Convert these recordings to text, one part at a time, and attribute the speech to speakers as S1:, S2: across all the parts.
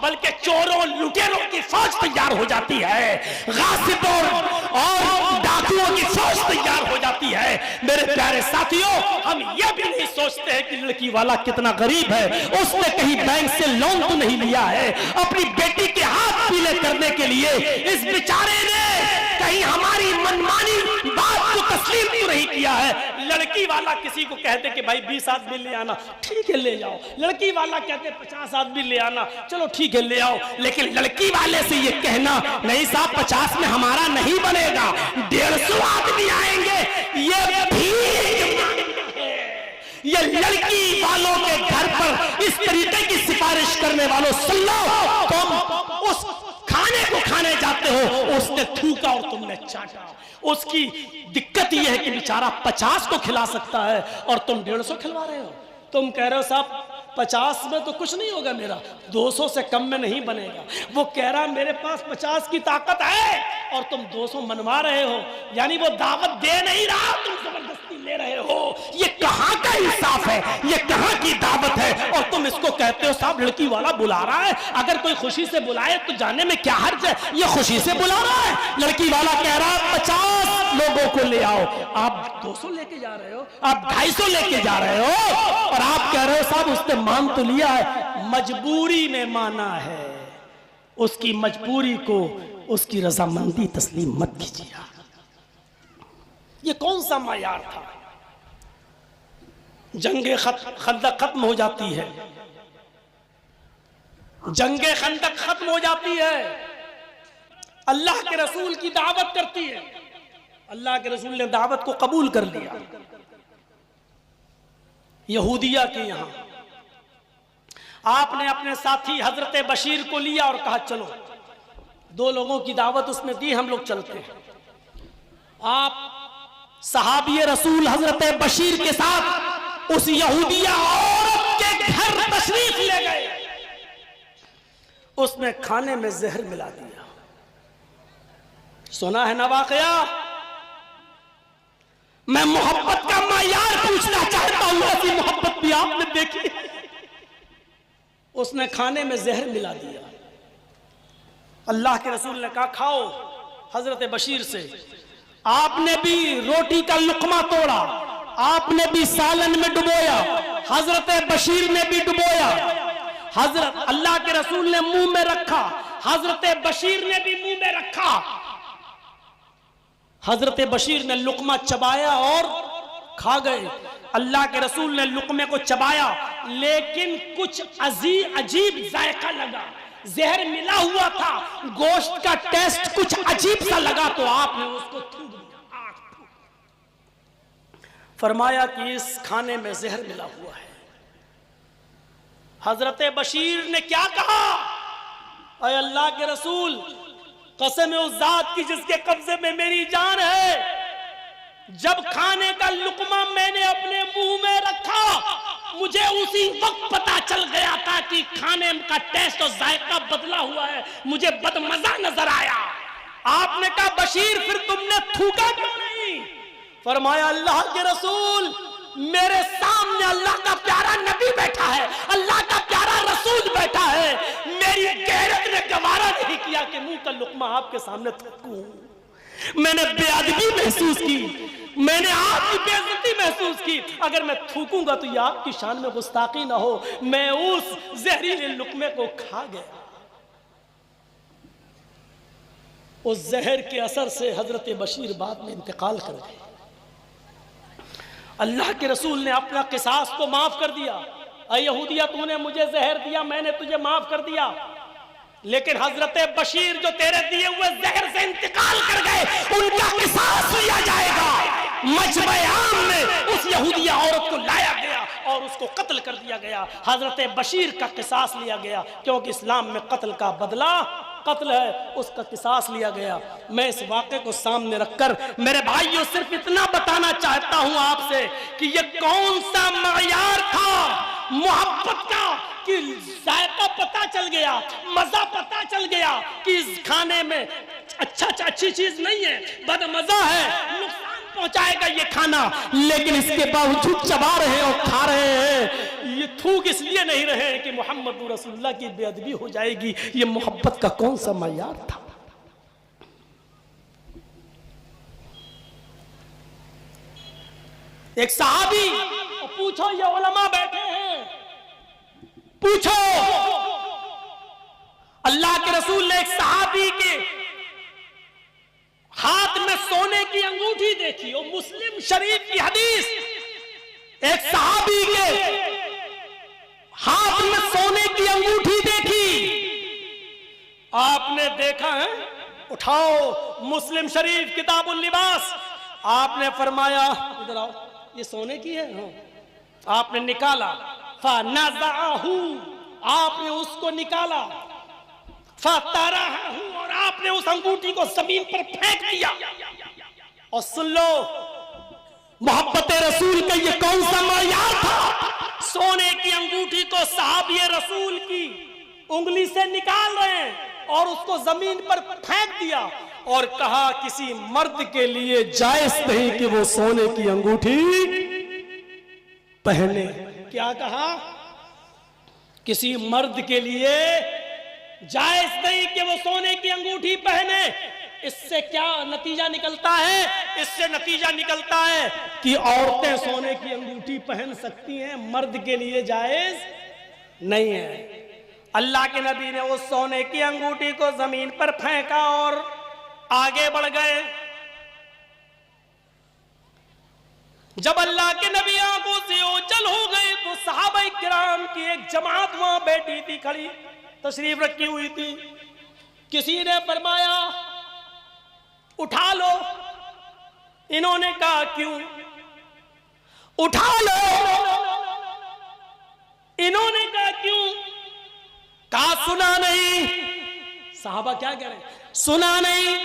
S1: बल्कि चोरों लुटेरों की फौज तैयार हो जाती है, गासिबों और डाकुओं की फौज तैयार हो जाती है। मेरे प्यारे साथियों, हम ये भी नहीं सोचते हैं कि लड़की वाला कितना गरीब है, उसने कहीं बैंक से लोन तो नहीं लिया है अपनी बेटी के हाथ पीले करने के लिए। इस बेचारे ने कहीं हमारी मनमानी बात को तस्लीम तो नहीं किया है। लड़की वाला किसी को कहते कि भाई 20 आदमी ले आना, ठीक है ले जाओ। लड़की वाला कहते 50 आदमी ले आना, चलो ठीक है ले आओ। लेकिन लड़की वाले से ये कहना नहीं साहब 50 में हमारा नहीं बनेगा, 150 आदमी आएंगे, ये भीख है। ये लड़की वालों के घर पर इस तरीके की सिफारिश करने वालों, सुन लो, तुम उस खाने को खाने जाते हो, उसने थूका और तुमने चाटा। उसकी दिक्कत यह है कि बेचारा 50 को खिला सकता है और तुम 150 खिलवा रहे हो। तुम कह रहे हो साहब 50 में तो कुछ नहीं होगा, मेरा 200 से कम में नहीं बनेगा। वो कह रहा मेरे पास 50 की ताकत है और तुम 200 मनवा रहे हो, यानी वो दावत दे नहीं रहा, तुम जबरदस्ती ले रहे हो। ये कहां का इंसाफ है, ये कहां की दावत है? और तुम इसको कहते हो साहब लड़की वाला बुला रहा है, अगर कोई खुशी से बुलाए तो जाने में क्या हर्ज है, ये खुशी से बुला रहा है। लड़की वाला कह रहा है 50 लोगों को ले आओ, आप 200 लेके जा रहे हो, आप 250 लेके जा रहे हो और आप कह रहे हो साहब उसने मान तो लिया है, मजबूरी में माना है, उसकी मजबूरी को उसकी रजामंदी तस्लीम मत कीजिए। ये कौन सा मायार था? जंगे खंदक खत्म हो जाती है, जंगे खंदक खत्म हो जाती है, अल्लाह के रसूल की दावत करती है, अल्लाह के रसूल ने दावत को कबूल कर लिया। यहूदिया के यहां आपने अपने साथी हजरत बशीर को लिया और कहा चलो, 2 लोगों की दावत उसमें दी, हम लोग चलते हैं। आप सहाबी रसूल हजरत बशीर के साथ उस यहूदिया औरत के घर तशरीफ ले गए, उसने खाने में जहर मिला दिया। सुना है ना वाकया? मैं मोहब्बत का मायार पूछना चाहता हूं, ऐसी मोहब्बत भी आपने देखी? उसने खाने में जहर मिला दिया। अल्लाह के रसूल ने कहा खाओ। हजरत बशीर से आपने भी रोटी का लुकमा तोड़ा, आपने भी सालन में डुबोया, हजरत बशीर ने भी डुबोया। हजरत अल्लाह के रसूल ने मुंह में रखा, हजरत बशीर ने भी मुंह में रखा। हजरत बशीर ने लुकमा चबाया और खा गए। अल्लाह के रसूल ने लुकमे को चबाया, लेकिन कुछ अजीब जायका लगा, जहर मिला हुआ था, गोश्त का टेस्ट कुछ अजीब सा लगा, तो आपने उसको थूक दिया। फरमाया कि इस खाने में जहर मिला हुआ है। हजरत बशीर ने क्या कहा? अय अल्लाह के रसूल, कसम है उस जात की जिसके कब्जे में मेरी जान है, जब खाने का लुकमा मैंने अपने मुंह में रखा, मुझे उसी वक्त पता चल गया था कि खाने का टेस्ट और जायका बदला हुआ है, मुझे बदमजा नजर आया। आपने कहा बशीर फिर तुमने थूका क्यों नहीं? फरमाया अल्लाह के रसूल, मेरे सामने अल्लाह का प्यारा नबी बैठा है, अल्लाह का प्यारा रसूल बैठा है, मेरी गैरत ने गवारा नहीं किया कि मुंह का लुकमा आपके सामने थूकूं। मैंने बेअदबी महसूस की, मैंने आपकी बेइज्जती महसूस की। अगर मैं थूकूंगा तो ये आपकी शान में गुस्ताखी ना हो। मैं उस जहरीले लुकमे को खा गया। उस जहर के असर से हजरत बशीर बाद में इंतकाल कर गए। अल्लाह के रसूल ने अपना किसास तो माफ कर दिया। अय यहूदिया, तूने मुझे जहर दिया, मैंने तुझे माफ कर दिया, लेकिन हजरत बशीर जो तेरे दिए हुए जहर से इंतकाल कर गए, उनका किसास लिया जाएगा। मजमे आम में उस यहूदिया औरत को लाया गया और उसको कत्ल कर दिया गया। हजरत बशीर का किसास लिया गया, क्योंकि इस्लाम में कत्ल का बदला कत्ल है, उसका किसास लिया गया। मैं इस वाक़े को सामने रखकर मेरे भाइयों सिर्फ इतना बताना चाहता हूं आपसे कि ये कौन सा मयार था मोहब्बत का, कि जायका पता चल गया, मजा पता चल गया कि इस खाने में अच्छी चीज नहीं है, बदमजा है, नुकसान पहुंचाएगा ये खाना, लेकिन इसके बावजूद चबा रहे हैं और खा रहे हैं। ये थूक इसलिए नहीं रहे कि मोहम्मद रसूलुल्लाह की बेअदबी हो जाएगी। ये मोहब्बत का कौन सा मयार था? एक सहाबी, पूछो, ये उलमा बैठे हैं, पूछो, अल्लाह के रसूल ने एक सहाबी के हाथ में सोने की अंगूठी देखी, और मुस्लिम शरीफ की हदीस, एक सहाबी के हाथ में सोने की अंगूठी देखी, आपने देखा है? उठाओ मुस्लिम शरीफ किताबुल लिबास, आपने फरमाया इधर आओ, ये सोने की है। हाँ। आपने निकाला, फनज़अहू, आपने उसको निकाला, फतरहू, और आपने उस अंगूठी को जमीन पर फेंक दिया। और सुन लो, मोहब्बत रसूल का ये कौन सा मयार था? सोने की अंगूठी को सहाबी रसूल की उंगली से निकाल रहे हैं और उसको जमीन पर फेंक दिया, और कहा किसी मर्द के लिए जायज नहीं कि वो सोने की अंगूठी पहने। क्या कहा? किसी मर्द के लिए जायज नहीं कि वो सोने की अंगूठी पहने। इससे क्या नतीजा निकलता है? इससे नतीजा निकलता है कि औरतें सोने की अंगूठी पहन सकती हैं, मर्द के लिए जायज नहीं है। अल्लाह के नबी ने उस सोने की अंगूठी को जमीन पर फेंका और आगे बढ़ गए। जब अल्लाह के नबी आंखों से ओझल हो गए तो सहाबाए किराम की एक जमात वहां बैठी थी, खड़ी तशरीफ रखी हुई थी। किसी ने फरमाया उठा लो, इन्होंने कहा क्यों? उठा लो, इन्होंने कहा क्यों? कहा सुना नहीं। साहबा क्या कह रहे हैं? सुना नहीं।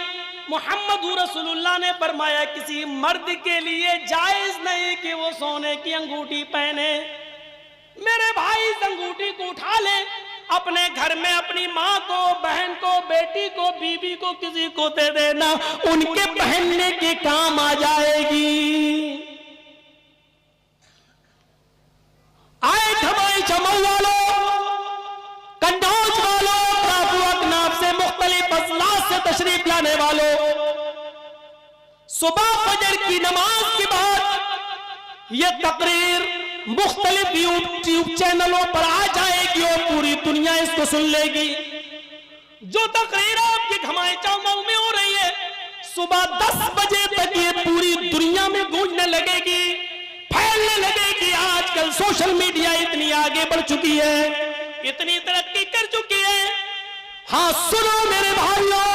S1: मोहम्मद रसूलुल्लाह ने फरमाया किसी मर्द के लिए जायज नहीं कि वो सोने की अंगूठी पहने। मेरे भाई इस अंगूठी को उठा ले, अपने घर में अपनी माँ को, बहन को, बेटी को, बीबी को, किसी को दे देना, उनके पहनने के काम आ जाएगी। आए धमाई जमाऊ वालों, कंडौज वालों, से मुख्तलिफ अजलास से तशरीफ लाने वालों, सुबह फजर की नमाज के बाद ये तकरीर मुख्तलिफ यूट्यूब चैनलों पर आ जाएगी और पूरी दुनिया इसको सुन लेगी। जो तकरीर आपके घमाए चौमाऊ में हो रही है, सुबह 10 बजे तक ये पूरी दुनिया में गूंजने लगेगी, फैलने लगेगी। आजकल सोशल मीडिया इतनी आगे बढ़ चुकी है, इतनी तरक्की कर चुकी है। हाँ सुनो मेरे भाइयों,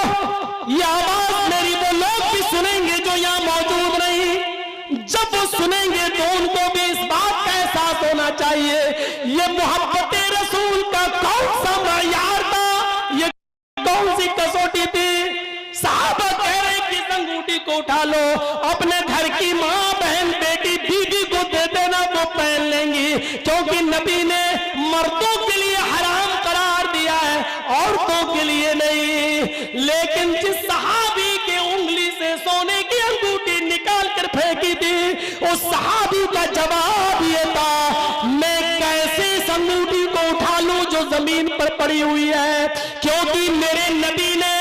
S1: ये आवाज मेरी वो लोग भी सुनेंगे जो यहाँ मौजूद नहीं। जब वो सुनेंगे तो उनको भी इस बात का एहसास होना चाहिए ये मोहब्बत रसूल का कौन सा मयार था, ये कौन सी कसौटी थी। साहबा कह रहे कि इस अंगूठी को उठा लो, अपने घर की माँ, बहन, बेटी, बीवी को दे देना, वो पहन लेंगी, क्योंकि नबी ने मर्दों के लिए हराम करार दिया है, औरतों के लिए नहीं। लेकिन जिस सहाबी के उंगली से सोने की अंगूठी निकाल कर फेंकी थी, उस सहाबी का जवाब ये था, मैं कैसे इस अंगूठी को उठा लूं जो जमीन पर पड़ी हुई है, क्योंकि मेरे नबी ने,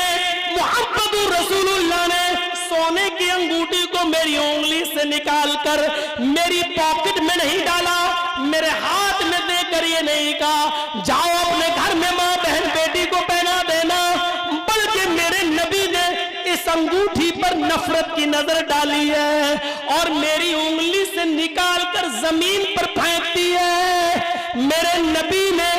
S1: मोहम्मद रसूलुल्लाह ने सोने की अंगूठी को मेरी उंगली से निकालकर मेरी पॉकेट में नहीं डाला, मेरे हाथ में देकर ये नहीं कहा जाओ अपने घर में माँ, बहन, बेटी को पहना देना, बल्कि मेरे नबी ने इस अंगूठी पर नफरत की नजर डाली है और मेरी उंगली से निकालकर जमीन पर फेंक दी है। मेरे नबी ने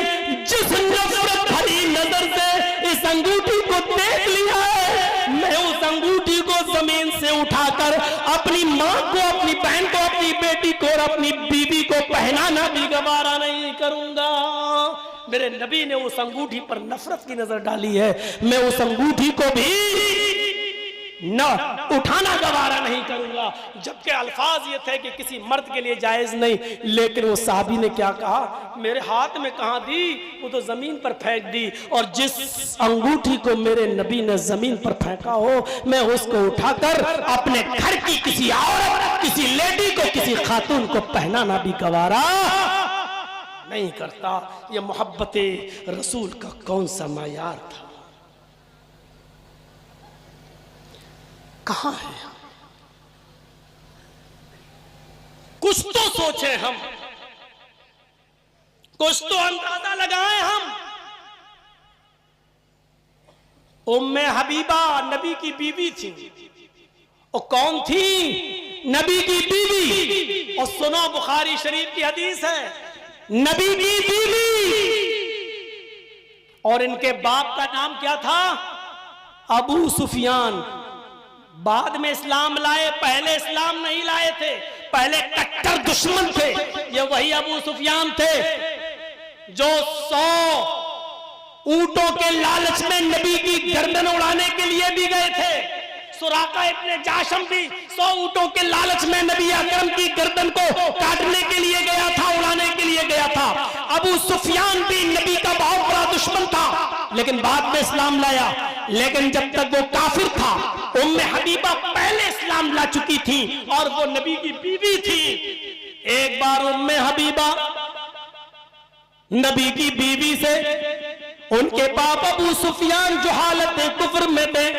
S1: जिस नफरत भरी नजर से इस अंगूठी को देख लिया है, मैं उस अंगूठी को जमीन से उठाकर अपनी माँ को, अपनी बहन को, अपनी बेटी को और अपनी बीवी को पहनाना भी गवारा नहीं करूंगा। मेरे नबी ने उस अंगूठी पर नफरत की नजर डाली है, मैं उस अंगूठी को भी न उठाना गवारा नहीं करूंगा। जबकि अल्फाज ये थे कि किसी मर्द के लिए जायज नहीं, लेकिन वो साहबी ने क्या कहा, मेरे हाथ में कहां दी, वो तो जमीन पर फेंक दी, और जिस अंगूठी को मेरे नबी ने जमीन पर फेंका हो, मैं उसको उठाकर अपने घर की किसी औरत, किसी लेडी को, किसी खातून को पहनाना भी गवारा नहीं करता। ये मोहब्बते रसूल का कौन सा मायार था? कहां है? कुछ तो सोचे हम, कुछ तो अंदाजा लगाएं हम। उम्मे हबीबा नबी की बीवी थी। और कौन थी? नबी की बीवी। और सुनो, बुखारी शरीफ की हदीस है, नबी की बीवी। और इनके बाप का नाम क्या था? अबू सुफियान। बाद में इस्लाम लाए, पहले इस्लाम नहीं लाए थे, पहले कट्टर दुश्मन थे। ये वही अबू सुफियान थे जो 100 ऊंटों के लालच में नबी की गर्दन उड़ाने के लिए भी गए थे। सुराका इब्ने जाशम भी 100 ऊंटों के लालच में नबी अकरम की गर्दन को काटने के लिए गया था, उड़ाने के लिए गया था। अबू सुफियान भी नबी का बहुत बड़ा दुश्मन था, लेकिन बाद में इस्लाम लाया। लेकिन जब तक वो काफिर था, उम्मे हबीबा पहले इस्लाम ला चुकी थी और वो नबी की बीवी थी। एक बार उम्मे हबीबा नबी की बीवी से उनके बाप अबू सुफियान जो हालत कुफ्र में थे,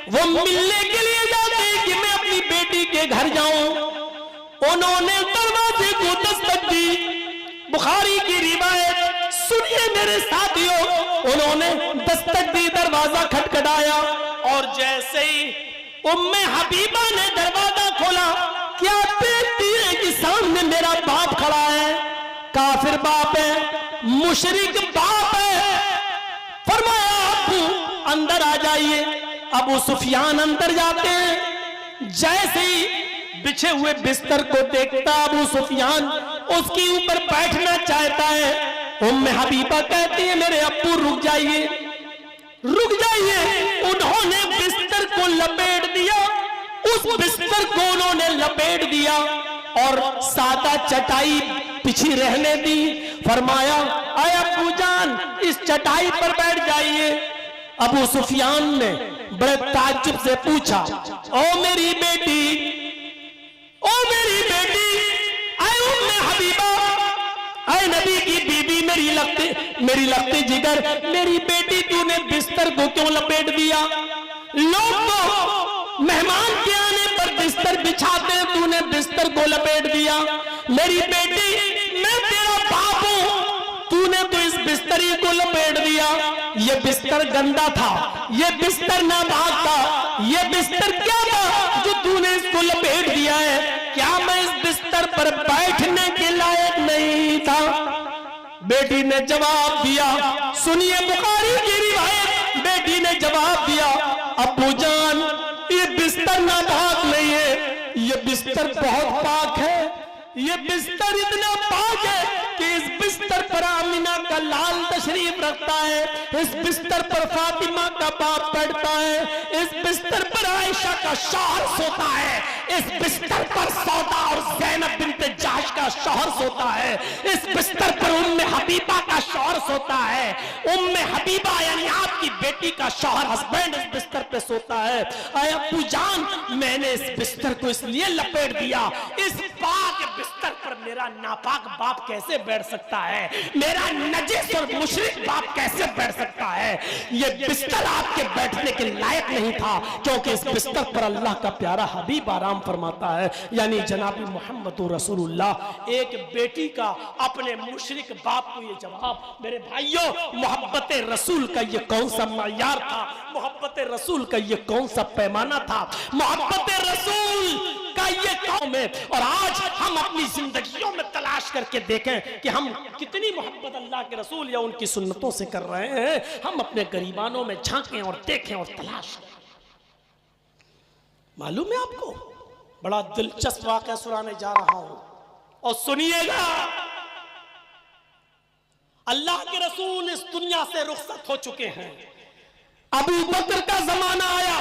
S1: वो मिलने के लिए जाते कि मैं अपनी बेटी के घर जाऊं। उन्होंने दरवाजे को दस्तक दी। बुखारी की रिवायत सुनिए मेरे साथियों, उन्होंने दस्तक दी, दरवाजा खटखटाया, और जैसे ही उम्मे हबीबा ने दरवाजा खोला, क्या देखती है कि सामने मेरा बाप खड़ा है, काफिर बाप है, मुशरिक बाप है। फरमाया आपू अंदर आ जाइए। अबू सुफियान अंदर जाते हैं। जैसे ही बिछे हुए बिस्तर को देखता अबू सुफियान उसके ऊपर बैठना चाहता है। उम्मे हबीबा कहती है मेरे अब्बू रुक जाइए, रुक जाइए। उन्होंने बिस्तर को लपेट दिया, उस बिस्तर को उन्होंने लपेट दिया और सादा चटाई पिछी रहने दी। फरमाया आए अब्बू जान इस चटाई पर बैठ जाइए। अबू सुफियान ने बड़े ताज्जुब से पूछा, ओ मेरी बेटी, ओ मेरी बेटी, आए उम्मे हबीबा, आए नबी की बीबी, मेरी लगती जिगर, मेरी बेटी तूने बिस्तर को क्यों लपेट दिया? लोग तो मेहमान के आने पर बिस्तर बिछाते, तूने बिस्तर को लपेट दिया। मेरी बेटी मैं तेरा बाप हूं, तूने तो इस बिस्तरी को लपेट दिया। ये बिस्तर गंदा था, ये बिस्तर नापाक था, ये बिस्तर क्या था जो तूने इसको लपेट दिया है? क्या मैं इस बिस्तर पर बैठने के लायक नहीं था? बेटी ने जवाब दिया, सुनिए बुखारी की रिवायत, बेटी ने जवाब दिया, अब्बू जान ये बिस्तर नापाक नहीं है, ये बिस्तर बहुत पाक है। ये बिस्तर इतना पाक है कि इस बिस्तर पर आमिना का लाल तशरीफ रखता है, इस बिस्तर पर फातिमा का बाप बैठता है, इस बिस्तर पर आयशा का शौहर सोता है, इस बिस्तर पर सौदा और ज़ैनब बिन्ते जहश का शौहर सोता है, इस बिस्तर पर उम्मे हबीबा का शौहर सोता है। उम्मे हबीबा यानी आपकी बेटी का शौहर, हस्बैंड इस बिस्तर पे सोता है। आए अब्बू जान मैंने इस बिस्तर को इसलिए लपेट दिया, इस पाक बिस्तर पर मेरा नापाक बाप कैसे बैठ सकता है, मेरा नजिस और मुशरिक बाप कैसे बैठ सकता है? ये बिस्तर आपके बैठने के लायक नहीं था, क्योंकि इस बिस्तर पर अल्लाह का प्यारा हबीब आराम फरमाता है, यानी जनाबी मोहम्मद रसूलुल्लाह। एक बेटी का अपने मुशरिक बाप को ये जवाब। मेरे भाइयों, मोहब्बत रसूल का ये कौन सा मायार था, मोहब्बत रसूल का ये कौन सा पैमाना था, मोहब्बत रसूल का ये कौम है। और आज हम अपनी जिंदगियों में तलाश करके देखें कि हम कितनी मोहब्बत अल्लाह के रसूल या उनकी सुन्नतों से कर रहे हैं। हम अपने गरीबानों में झांकें और देखें और तलाश करें। मालूम है आपको, बड़ा दिलचस्प वाक़या सुनाने जा रहा हूं और सुनिएगा। अल्लाह के रसूल इस दुनिया से रुखसत हो चुके हैं। अबू बकर का जमाना आया,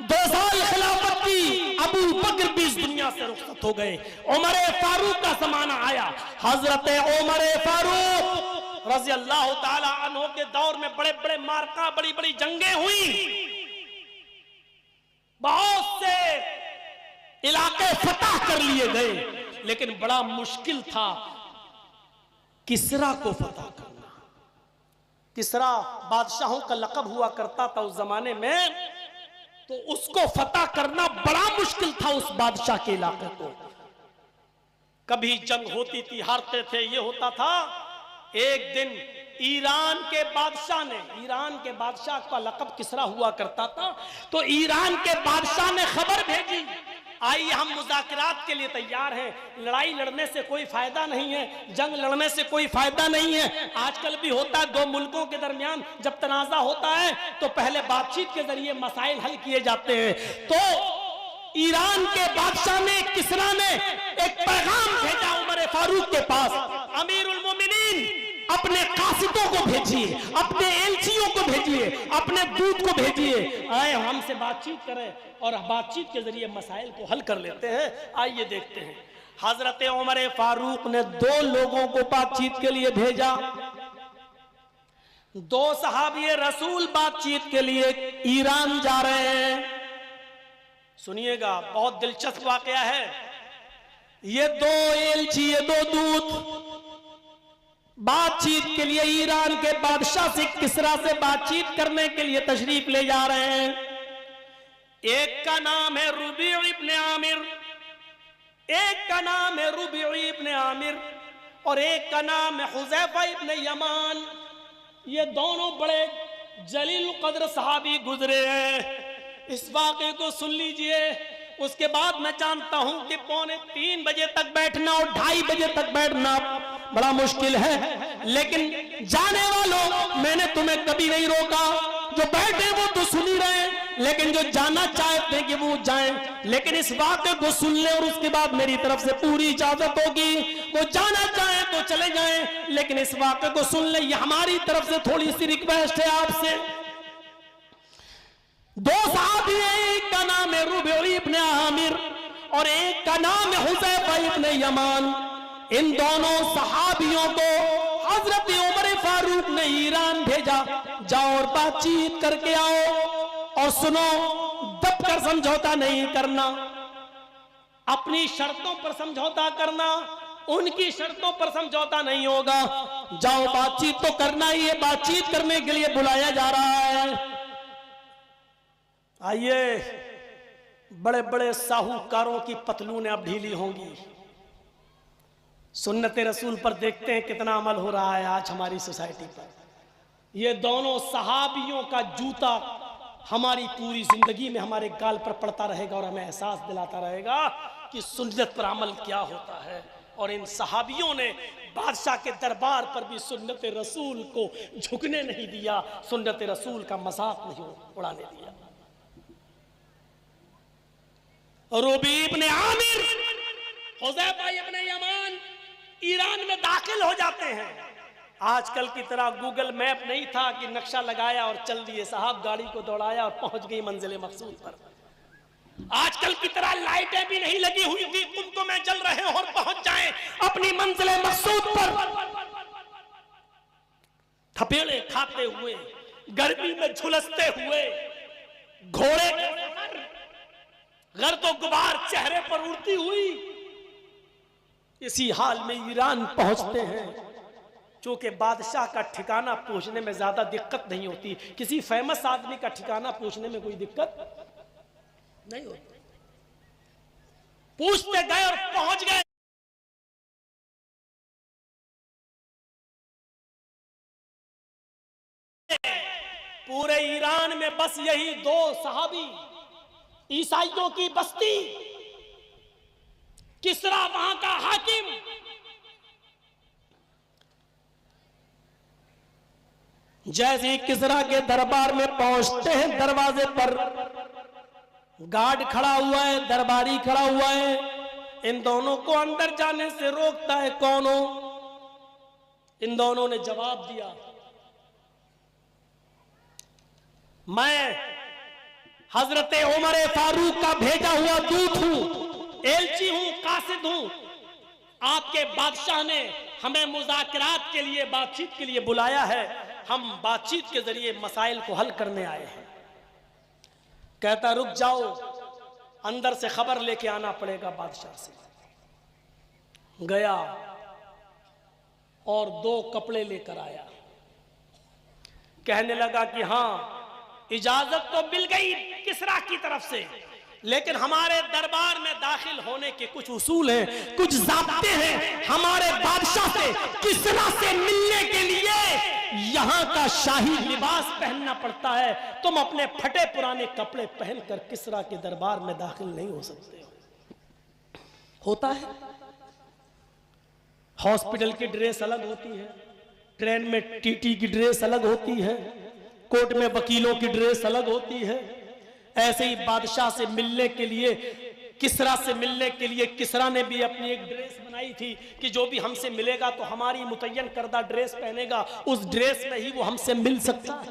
S1: 2 साल खिलाफत की, अबू बकर भी इस दुनिया से रुखसत हो गए। उमर फारूक का जमाना आया, हजरत उमर फारूक रजी अल्लाह ताला अन्हु के दौर में बड़े बड़े मार्का, बड़ी बड़ी जंगें हुई, बहुत से इलाके फतह कर लिए गए, लेकिन बड़ा मुश्किल था किसरा को फतह करना। किसरा बादशाहों का लक़ब हुआ करता था उस जमाने में, तो उसको फतह करना बड़ा मुश्किल था उस बादशाह के इलाके को। कभी जंग होती थी, हारते थे, ये होता था। एक दिन ईरान के बादशाह का लक़ब किसरा हुआ करता था, तो ईरान के बादशाह ने खबर भेजी, आइए हम मुज़ाकरात के लिए तैयार हैं, लड़ाई लड़ने से कोई फायदा नहीं है, जंग लड़ने से कोई फायदा नहीं है। आजकल भी होता है, 2 मुल्कों के दरमियान जब तनाज़ा होता है तो पहले बातचीत के जरिए मसाइल हल किए जाते हैं। तो ईरान के बादशाह ने, किसरा ने एक पैगाम भेजा उमर फारूक के पास, अमीरुल मोमिनीन अपने कासिदों को भेजिए, अपने एलचियों को भेजिए, अपने दूत को भेजिए, आए हमसे बातचीत करें और बातचीत के जरिए मसाइल को हल कर लेते हैं। आइए देखते हैं। हजरत उमर फारूक ने 2 लोगों को बातचीत के लिए भेजा। 2 सहाबी रसूल बातचीत के लिए ईरान जा रहे हैं। सुनिएगा, बहुत दिलचस्प वाकया है। ये 2 एलची, ये 2 दूत बातचीत के लिए ईरान के बादशाह से, किसरा से बातचीत करने के लिए तशरीफ ले जा रहे हैं। एक का नाम है रुबी इब्न आमिर, एक का नाम है रुबी इब्न आमिर और एक का नाम है हुज़ैफा इब्न यमान। ये दोनों बड़े जलील कद्र सहाबी गुजरे हैं। इस वाक़े को सुन लीजिए। उसके बाद मैं जानता हूं कि 2:45 बजे तक बैठना और 2:30 बजे तक बैठना बड़ा मुश्किल है, लेकिन जाने वालों, मैंने तुम्हें कभी नहीं रोका। जो बैठे वो तो सुन ही रहे, लेकिन जो जाना चाहते हैं कि वो जाएं, लेकिन इस वाक़े को सुन ले और उसके बाद मेरी तरफ से पूरी इजाजत होगी। वो जाना चाहे तो चले जाएं, लेकिन इस वाक़े को सुन ले, ये हमारी तरफ से थोड़ी सी रिक्वेस्ट है आपसे। 2 सहाबी, एक का नाम है रुबी इब्न आमिर और एक का नाम है हुज़ैफा इब्न यमान। इन दोनों सहाबियों को हजरत उमर फारूक ने ईरान भेजा, जाओ और बातचीत करके आओ और सुनो, दबकर समझौता नहीं करना, अपनी शर्तों पर समझौता करना, उनकी शर्तों पर समझौता नहीं होगा। जाओ, बातचीत तो करना ही है, बातचीत करने के लिए बुलाया जा रहा है। आइए, बड़े बड़े साहूकारों की पतलूनें अब ढीली होंगी। सुन्नत रसूल पर देखते हैं कितना अमल हो रहा है आज हमारी सोसाइटी पर। ये दोनों सहाबियों का जूता हमारी पूरी जिंदगी में हमारे गाल पर पड़ता रहेगा और हमें एहसास दिलाता रहेगा कि सुन्नत पर अमल क्या होता है। और इन सहाबियों ने बादशाह के दरबार पर भी सुन्नत रसूल को झुकने नहीं दिया, सुन्नत रसूल का मजाक नहीं उड़ाने दिया। रुबी इब्न आमिर, हुज़ैफा इब्न यमान ईरान में दाखिल हो जाते हैं। आजकल की तरह गूगल मैप नहीं था कि नक्शा लगाया और चल दिए साहब, गाड़ी को दौड़ाया और पहुंच गई मंजिल मकसूद पर। आजकल की तरह लाइटें भी नहीं लगी हुई थी कुंतों में जल रहे हो और पहुंच जाएं अपनी मंजिल मकसूद पर। थपेड़े खाते हुए, गर्मी में झुलसते हुए, घोड़े गर्द गुबार चेहरे पर उड़ती हुई, इसी हाल में ईरान पहुंचते हैं। चूंकि बादशाह का ठिकाना पूछने में ज्यादा दिक्कत नहीं होती, किसी फेमस आदमी का ठिकाना पूछने में कोई दिक्कत नहीं होती। पूछते गए और पहुंच गए। पूरे ईरान में बस यही 2 सहाबी, ईसाइयों की बस्ती, किसरा वहां का हाकिम। जैसे ही किसरा के दरबार में पहुंचते हैं, दरवाजे पर गार्ड खड़ा हुआ है, दरबारी खड़ा हुआ है। इन दोनों को अंदर जाने से रोकता है। कौन हो? इन दोनों ने जवाब दिया, मैं हजरत उमर फारूक का भेजा हुआ दूत हूं, एलची हूं, कासिद हूं। आपके बादशाह ने हमें मुज़ाकरात के लिए, बातचीत के लिए बुलाया है। हम बातचीत के जरिए मसाइल को हल करने आए हैं। कहता रुक जाओ, अंदर से खबर लेके आना पड़ेगा बादशाह से। गया और 2 कपड़े लेकर आया। कहने लगा कि हाँ, इजाजत तो मिल गई किसरा की तरफ से, लेकिन हमारे दरबार में दाखिल होने के कुछ उसूल हैं, कुछ ज़ाब्ते हैं। हमारे बादशाह से, किसरा से मिलने के लिए यहां का शाही लिबास पहनना पड़ता है। तुम अपने फटे पुराने कपड़े पहनकर किसरा के दरबार में दाखिल नहीं हो सकते। होता है, हॉस्पिटल की ड्रेस अलग होती है, ट्रेन में टीटी की ड्रेस अलग होती है, कोर्ट में वकीलों की ड्रेस अलग होती है। ऐसे ही बादशाह से मिलने के लिए, किसरा से मिलने के लिए किसरा ने भी अपनी एक ड्रेस बनाई थी कि जो भी हमसे मिलेगा तो हमारी मुतय्यन करदा ड्रेस पहनेगा, उस ड्रेस में ही वो हमसे मिल सकता है।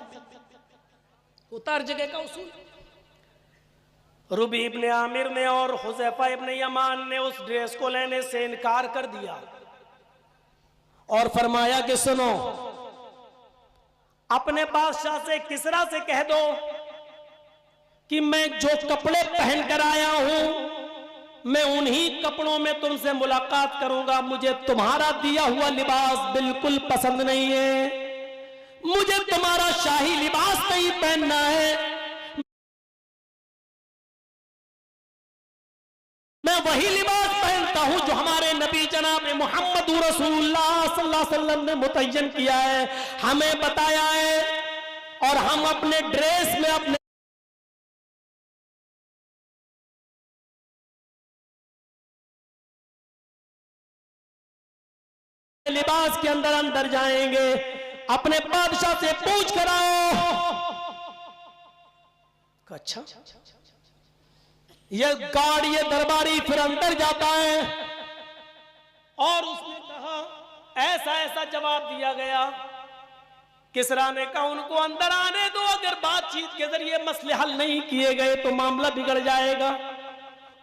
S1: होता हर जगह का उसूल। रुबी इब्ने आमिर ने और हुज़ैफा इब्ने यमान ने उस ड्रेस को लेने से इनकार कर दिया और फरमाया कि सुनो, अपने बादशाह से, किसरा से कह दो कि मैं जो कपड़े पहन कर आया हूं, मैं उन्हीं कपड़ों में तुमसे मुलाकात करूंगा। मुझे तुम्हारा दिया हुआ लिबास बिल्कुल पसंद नहीं है, मुझे तुम्हारा शाही लिबास नहीं पहनना है। मैं वही लिबास पहनता हूं जो हमारे नबी जनाब मोहम्मद रसूलुल्लाह सल्लल्लाहु अलैहि वसल्लम ने मुतय्यन किया है, हमें बताया है। और हम अपने ड्रेस में, अपने लिबास के अंदर अंदर जाएंगे। अपने बादशाह से पूछ कर आओ। अच्छा, ये गार्ड, ये दरबारी फिर अंदर जाता है और उसने कहा, ऐसा ऐसा जवाब दिया गया। किसरा ने कहा उनको अंदर आने दो, अगर बातचीत के जरिए मसले हल नहीं किए गए तो मामला बिगड़ जाएगा।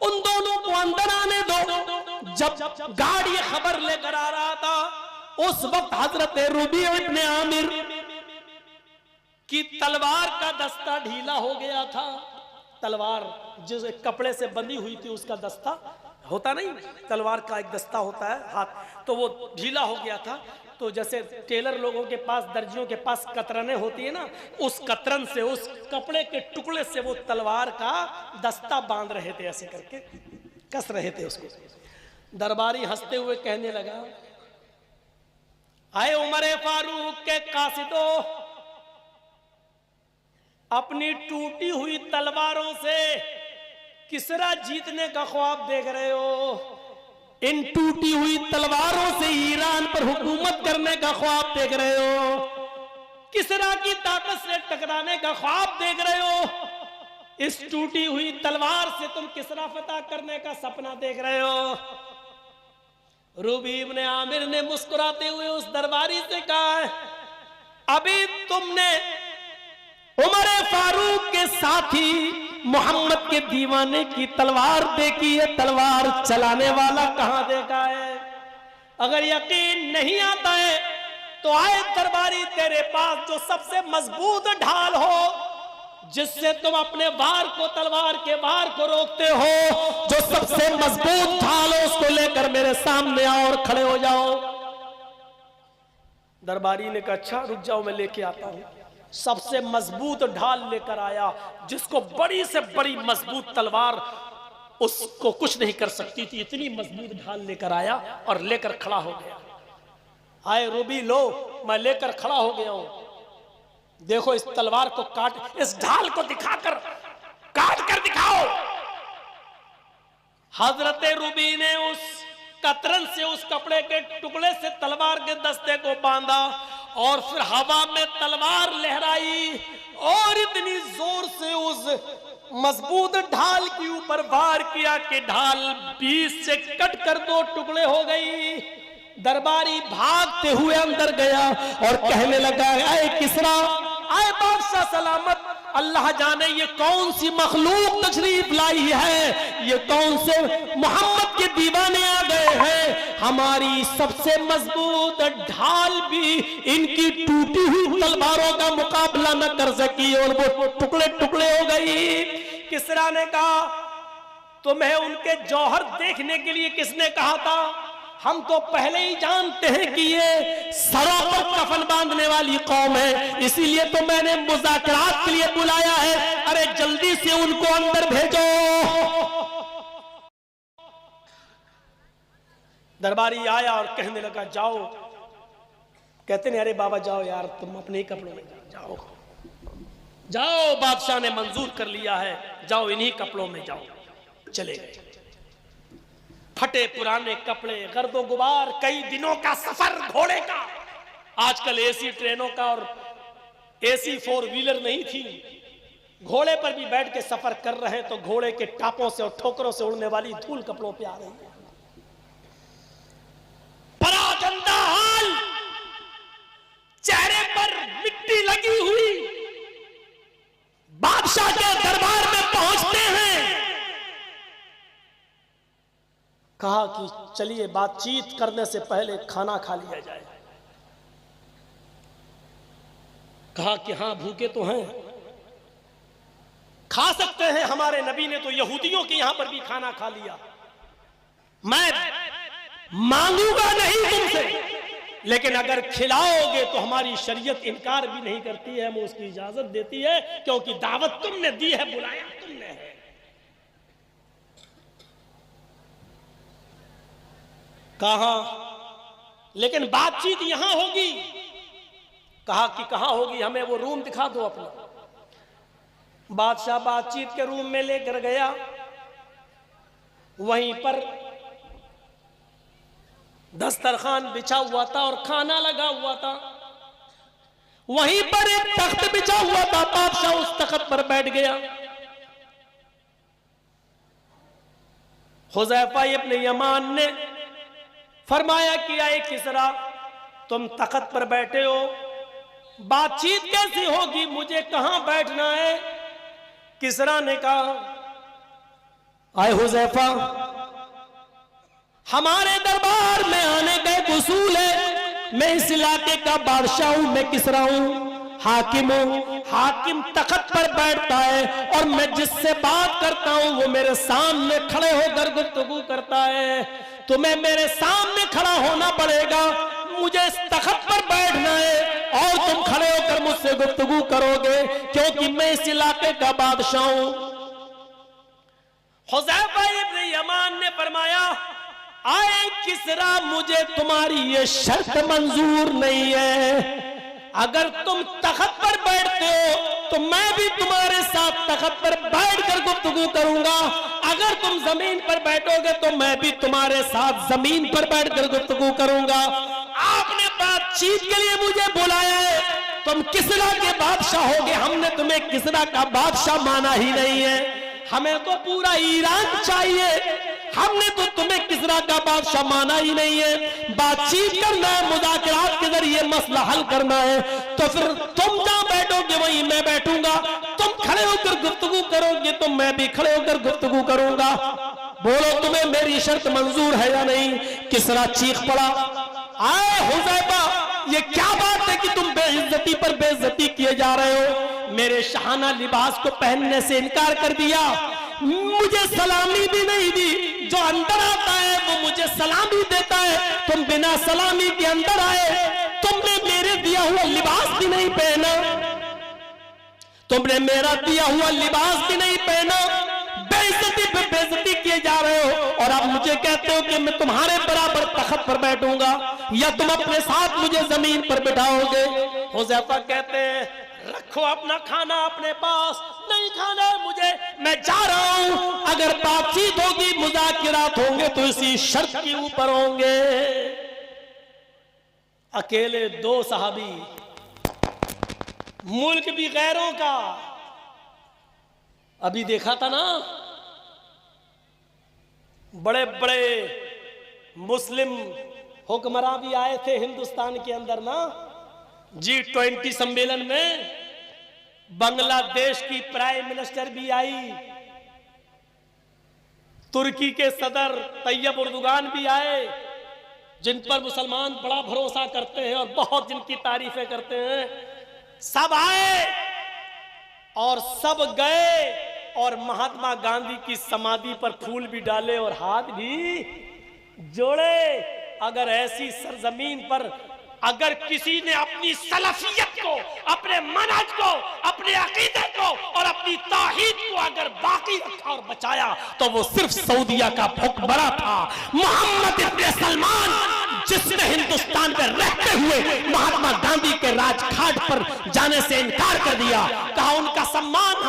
S1: उन दोनों को अंदर आने दो। जब गार्ड ये खबर लेकर आ रहा था, उस वक्त हजरत रुबी इब्ने आमिर की तलवार का दस्ता ढीला हो गया था। तलवार जिस कपड़े से बंधी हुई थी उसका दस्ता होता नहीं, तलवार का एक दस्ता होता है हाथ, तो वो ढीला हो गया था। तो जैसे टेलर लोगों के पास, दर्जियों के पास कतरने होती है ना, उस कतरन से, उस कपड़े के टुकड़े से वो तलवार का दस्ता बांध रहे थे, ऐसे करके कस रहे थे उसको। दरबारी हंसते हुए कहने लगा, आए उमर फारूक के कासिदो, अपनी टूटी हुई तलवारों से किसरा जीतने का ख्वाब देख रहे हो? इन टूटी हुई तलवारों से ईरान पर हुकूमत करने का ख्वाब देख रहे हो? किसरा की ताकत से टकराने का ख्वाब देख रहे हो? इस टूटी हुई तलवार से तुम किसरा फतह करने का सपना देख रहे हो? रुबी इब्ने आमिर ने मुस्कुराते हुए उस दरबारी से कहा, अभी तुमने उमर फारूक के साथी मोहम्मद के दीवाने की तलवार देखी है, तलवार चलाने वाला कहां देखा है? अगर यकीन नहीं आता है तो आए दरबारी तेरे पास जो सबसे मजबूत ढाल हो, जिससे तुम अपने वार को, तलवार के वार को रोकते हो, जो सबसे मजबूत ढाल हो उसको लेकर मेरे सामने आओ और खड़े हो जाओ। दरबारी ने कहा अच्छा रुक जाओ, मैं लेके आता हूं। सबसे मजबूत ढाल लेकर आया, जिसको बड़ी से बड़ी मजबूत तलवार उसको कुछ नहीं कर सकती थी, इतनी मजबूत ढाल लेकर आया और लेकर खड़ा हो गया। आए रूबी, लो मैं लेकर खड़ा हो गया हूं, देखो इस तलवार को काट, इस ढाल को दिखाकर काट कर दिखाओ। हजरत रूबी ने उस कतरन से, उस कपड़े के टुकड़े से तलवार के दस्ते को बांधा और फिर हवा में तलवार लहराई और इतनी जोर से उस मजबूत ढाल के ऊपर वार किया कि ढाल बीच से कट कर 2 टुकड़े हो गई। दरबारी भागते हुए अंदर गया और कहने लगा, ऐ किसरा, आए बादशाह सलामत, अल्लाह जाने ये कौन सी मखलूक तशरीफ लाई है, ये कौन से मोहम्मद के दीवाने आ गए हैं। हमारी सबसे मजबूत ढाल भी इनकी टूटी हुई तलवारों का मुकाबला न कर सकी और वो टुकड़े टुकड़े हो गई। किसरा ने कहा, तुम्हें उनके जौहर देखने के लिए किसने कहा था? हम तो पहले ही जानते हैं कि ये सरों पर कफन बांधने वाली कौम है, इसीलिए तो मैंने मुज़ाकरात के लिए बुलाया है। अरे जल्दी से उनको अंदर भेजो। दरबारी आया और कहने लगा जाओ। कहते नहीं अरे बाबा जाओ यार, तुम अपने ही कपड़ों में जाओ। जाओ, बादशाह ने मंजूर कर लिया है, जाओ इन्हीं कपड़ों में जाओ। चले गए। फटे पुराने कपड़े, गर्दो गुबार, कई दिनों का सफर घोड़े का। आजकल एसी ट्रेनों का और एसी 4 व्हीलर नहीं थी, घोड़े पर भी बैठ के सफर कर रहे हैं तो घोड़े के टापों से और ठोकरों से उड़ने वाली धूल कपड़ों पे आ रही है। बड़ा गंदा हाल, चेहरे पर मिट्टी लगी हुई। बादशाह के दरबार में पहुंचते हैं। कहा कि चलिए बातचीत करने से पहले खाना खा लिया जाए। कहा कि हाँ भूखे तो हैं, खा सकते हैं। हमारे नबी ने तो यहूदियों के यहां पर भी खाना खा लिया। मैं मांगूंगा नहीं तुमसे, लेकिन अगर खिलाओगे तो हमारी शरीयत इनकार भी नहीं करती है, हमें उसकी इजाजत देती है, क्योंकि दावत तुमने दी है, बुलाया तुमने है। कहा लेकिन बातचीत यहां होगी। कहा कि कहां होगी, हमें वो रूम दिखा दो अपना। बादशाह बातचीत के रूम में लेकर गया। वहीं पर दस्तरखान बिछा हुआ था और खाना लगा हुआ था। वहीं पर एक तख्त बिछा हुआ था, बादशाह उस तख्त पर बैठ गया। हुज़ैफा इब्न यमान ने फरमाया कि आए किसरा, तुम तख्त पर बैठे हो, बातचीत कैसी होगी, मुझे कहां बैठना है? किसरा ने कहा, आए हुज़ैफा, हमारे दरबार में आने का एक उसूल है। मैं इस इलाके का बादशाह हूं, मैं किसरा हूं, हाकिम हूं। हाकिम तख्त पर बैठता है और मैं जिससे बात करता हूं वो मेरे सामने खड़े होकर गुफ्तगू करता है। तुम्हें मेरे सामने खड़ा होना पड़ेगा, मुझे इस तख्त पर बैठना है और तुम खड़े होकर मुझसे गुफ्तगू करोगे, क्योंकि मैं इस इलाके का बादशाह हूं। हुज़ैफा इब्न यमान ने फरमाया, आए किसरा, मुझे तुम्हारी ये शर्त मंजूर नहीं है। अगर तुम तख्त पर बैठते हो तो मैं भी तुम्हारे साथ तख्त पर बैठकर गुफ्तगू करूंगा। अगर तुम जमीन पर बैठोगे तो मैं भी तुम्हारे साथ जमीन पर बैठकर गुफ्तगू करूंगा। आपने बातचीत के लिए मुझे बुलाया है, तुम किसरा के बादशाह होगे, हमने तुम्हें किसरा का बादशाह माना ही नहीं है। हमें तो पूरा ईरान चाहिए, हमने तो तुम्हें किसरा का बादशाह माना ही नहीं है। बातचीत करना है, मुज़ाकरात के जरिए मसला हल करना है, तो फिर तुम जहां बैठोगे वहीं मैं बैठूंगा। तुम खड़े होकर गुफ्तगू करोगे तो मैं भी खड़े होकर गुफ्तगू करूंगा। बोलो तुम्हें मेरी शर्त मंजूर है या नहीं? किसरा चीख पड़ा, आए हुज़ैफा, ये क्या बात है कि तुम बेइज्जती पर बेइज्जती किए जा रहे हो? मेरे शाहाना लिबास को पहनने से इनकार कर दिया, मुझे सलामी भी नहीं दी। जो अंदर आता है वो मुझे सलामी देता है, तुम बिना सलामी के अंदर आए। तुमने मेरे दिया हुआ लिबास भी नहीं पहना, तुमने मेरा दिया हुआ लिबास भी नहीं पहना, बेइज्जती पे बेइज्जती किए जा रहे हो। और आप मुझे कहते हो कि मैं तुम्हारे बराबर तख्त पर बैठूंगा या तुम अपने साथ मुझे जमीन पर बिठाओगे? हुज़ैफा कहते हैं, रखो अपना खाना अपने पास, नहीं खाना है मुझे, मैं जा रहा हूं। अगर बातचीत होगी, मुज़ाकिरात होंगे तो इसी शर्त के ऊपर होंगे। अकेले 2 सहाबी, मुल्क भी गैरों का। अभी देखा था ना, बड़े बड़े मुस्लिम हुक्मरान भी आए थे हिंदुस्तान के अंदर ना, G20 सम्मेलन में। बांग्लादेश की प्राइम मिनिस्टर भी आई, तुर्की के सदर तैयब उर्दुगान भी आए, जिन पर मुसलमान बड़ा भरोसा करते हैं और बहुत जिनकी तारीफें करते हैं, सब आए और सब गए और महात्मा गांधी की समाधि पर फूल भी डाले और हाथ भी जोड़े। अगर ऐसी सरजमीन पर अगर किसी ने अपनी सलफियत को, अपने मनहज को, अपने अकीदे को और अपनी तौहीद को अगर बाकी रखा और बचाया तो वो सिर्फ सऊदिया का हुक्मरान था, मोहम्मद इब्न सलमान, जिसने हिंदुस्तान में रहते हुए महात्मा गांधी के राजघाट पर जाने से इनकार कर दिया। कहा उनका सम्मान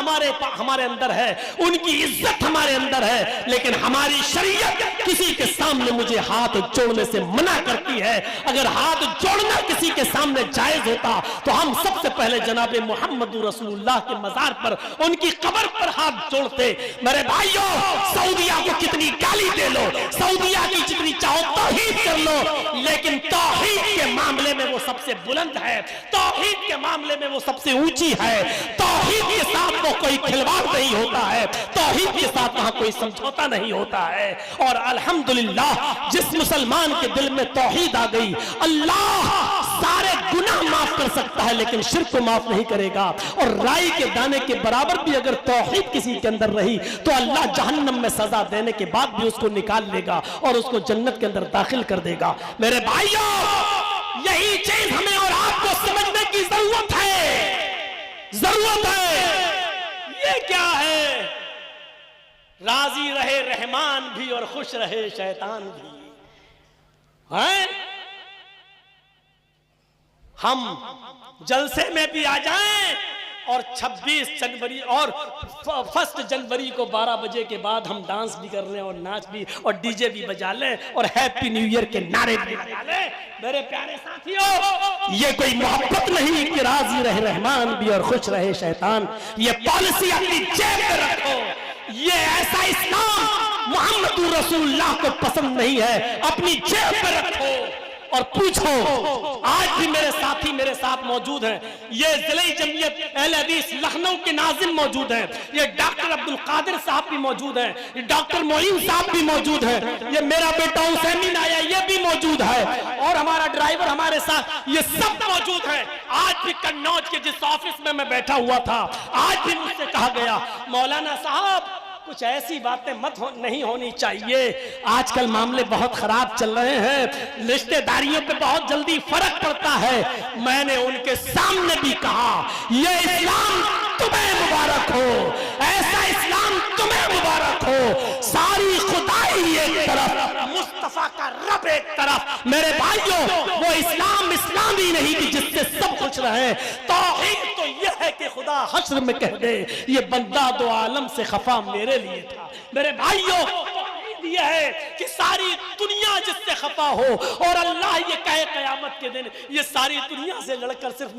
S1: हमारे अंदर है, उनकी इज्जत हमारे अंदर है, लेकिन हमारी शरीयत किसी के सामने मुझे हाथ जोड़ने से मना करती है। अगर हाथ जोड़ना किसी के सामने जायज होता तो हम सबसे पहले जनाबे मोहम्मद रसूलुल्लाह के मजार पर, उनकी कब्र पर हाथ जोड़ते। मेरे भाइयों, सऊदिया को कितनी गाली दे लो, सऊदिया की जितनी चाहो तौहीद कर लो, लेकिन तौहीद के मामले में वो सबसे बुलंद है, तौहीद के मामले में वो सबसे ऊंची है। तौहीद के साथ वो कोई खिलवाड़ नहीं होता है, तौहीद के साथ वहां कोई समझौता नहीं होता है। और अल्हम्दुलिल्लाह जिस मुसलमान के दिल में तौहीद आ गई, अल्लाह सारे गुनाह माफ कर सकता है लेकिन शिर्क को माफ नहीं करेगा। और राई के दाने के बराबर भी अगर तौहीद किसी के अंदर रही तो अल्लाह जहन्नम में सजा देने के बाद भी उसको निकाल लेगा और उसको जन्नत के अंदर दाखिल कर देगा। मेरे भाइयों, यही चीज हमें और आपको समझने की जरूरत है, जरूरत है। ये क्या है? राजी रहे रहमान भी और खुश रहे शैतान भी। हैं? हम जलसे में भी आ जाएं और 26 जनवरी और 1 जनवरी को 12 बजे के बाद हम डांस भी कर रहे हैं और नाच भी और डीजे भी बजा लें और हैप्पी न्यू ईयर के नारे भी लगा लें। मेरे प्यारे साथियों, ये कोई मोहब्बत नहीं कि राजी रहे रहमान भी और खुश रहे शैतान। ये पॉलिसी अपनी जेब में रखो। ये ऐसा इस्लाम मोहम्मद रसूलुल्लाह को पसंद नहीं है, अपनी जेब में रखो और पूछो। आज भी मेरे साथी मेरे साथ मौजूद हैं, ये जिले जमीयत अहले हदीस लखनऊ के नाजिम मौजूद हैं, ये डॉक्टर अब्दुल कादिर साहब भी मौजूद हैं, ये डॉक्टर मोइन साहब भी मौजूद हैं, ये मेरा बेटा हुसैन आया ये भी मौजूद है और हमारा ड्राइवर हमारे साथ, ये सब मौजूद हैं। आज भी कन्नौज के जिस ऑफिस में मैं बैठा हुआ था, आज भी मुझसे कहा गया, मौलाना साहब कुछ ऐसी बातें नहीं होनी चाहिए, आजकल मामले बहुत खराब चल रहे हैं, रिश्तेदारियों पे बहुत जल्दी फर्क पड़ता है। मैंने उनके सामने भी कहा, ये इस्लाम तुम्हें मुबारक हो, ऐसा इस्लाम तुम्हें मुबारक हो। सारी खुदाई एक तरफ, मुस्तफा का रब एक तरफ। मेरे भाइयों, वो इस्लाम इस्लामी नहीं कि जिससे सब खुश रहे। तौहीद तो यह है कि खुदा हश्र में कह दे, ये बंदा दो आलम से खफा मेरे लिए था। मेरे भाइयों, यह है कि सारी दुनिया जिससे खफा हो और अल्लाह ये कहे कयामत के दिन, ये सारी दुनिया से लड़कर सिर्फ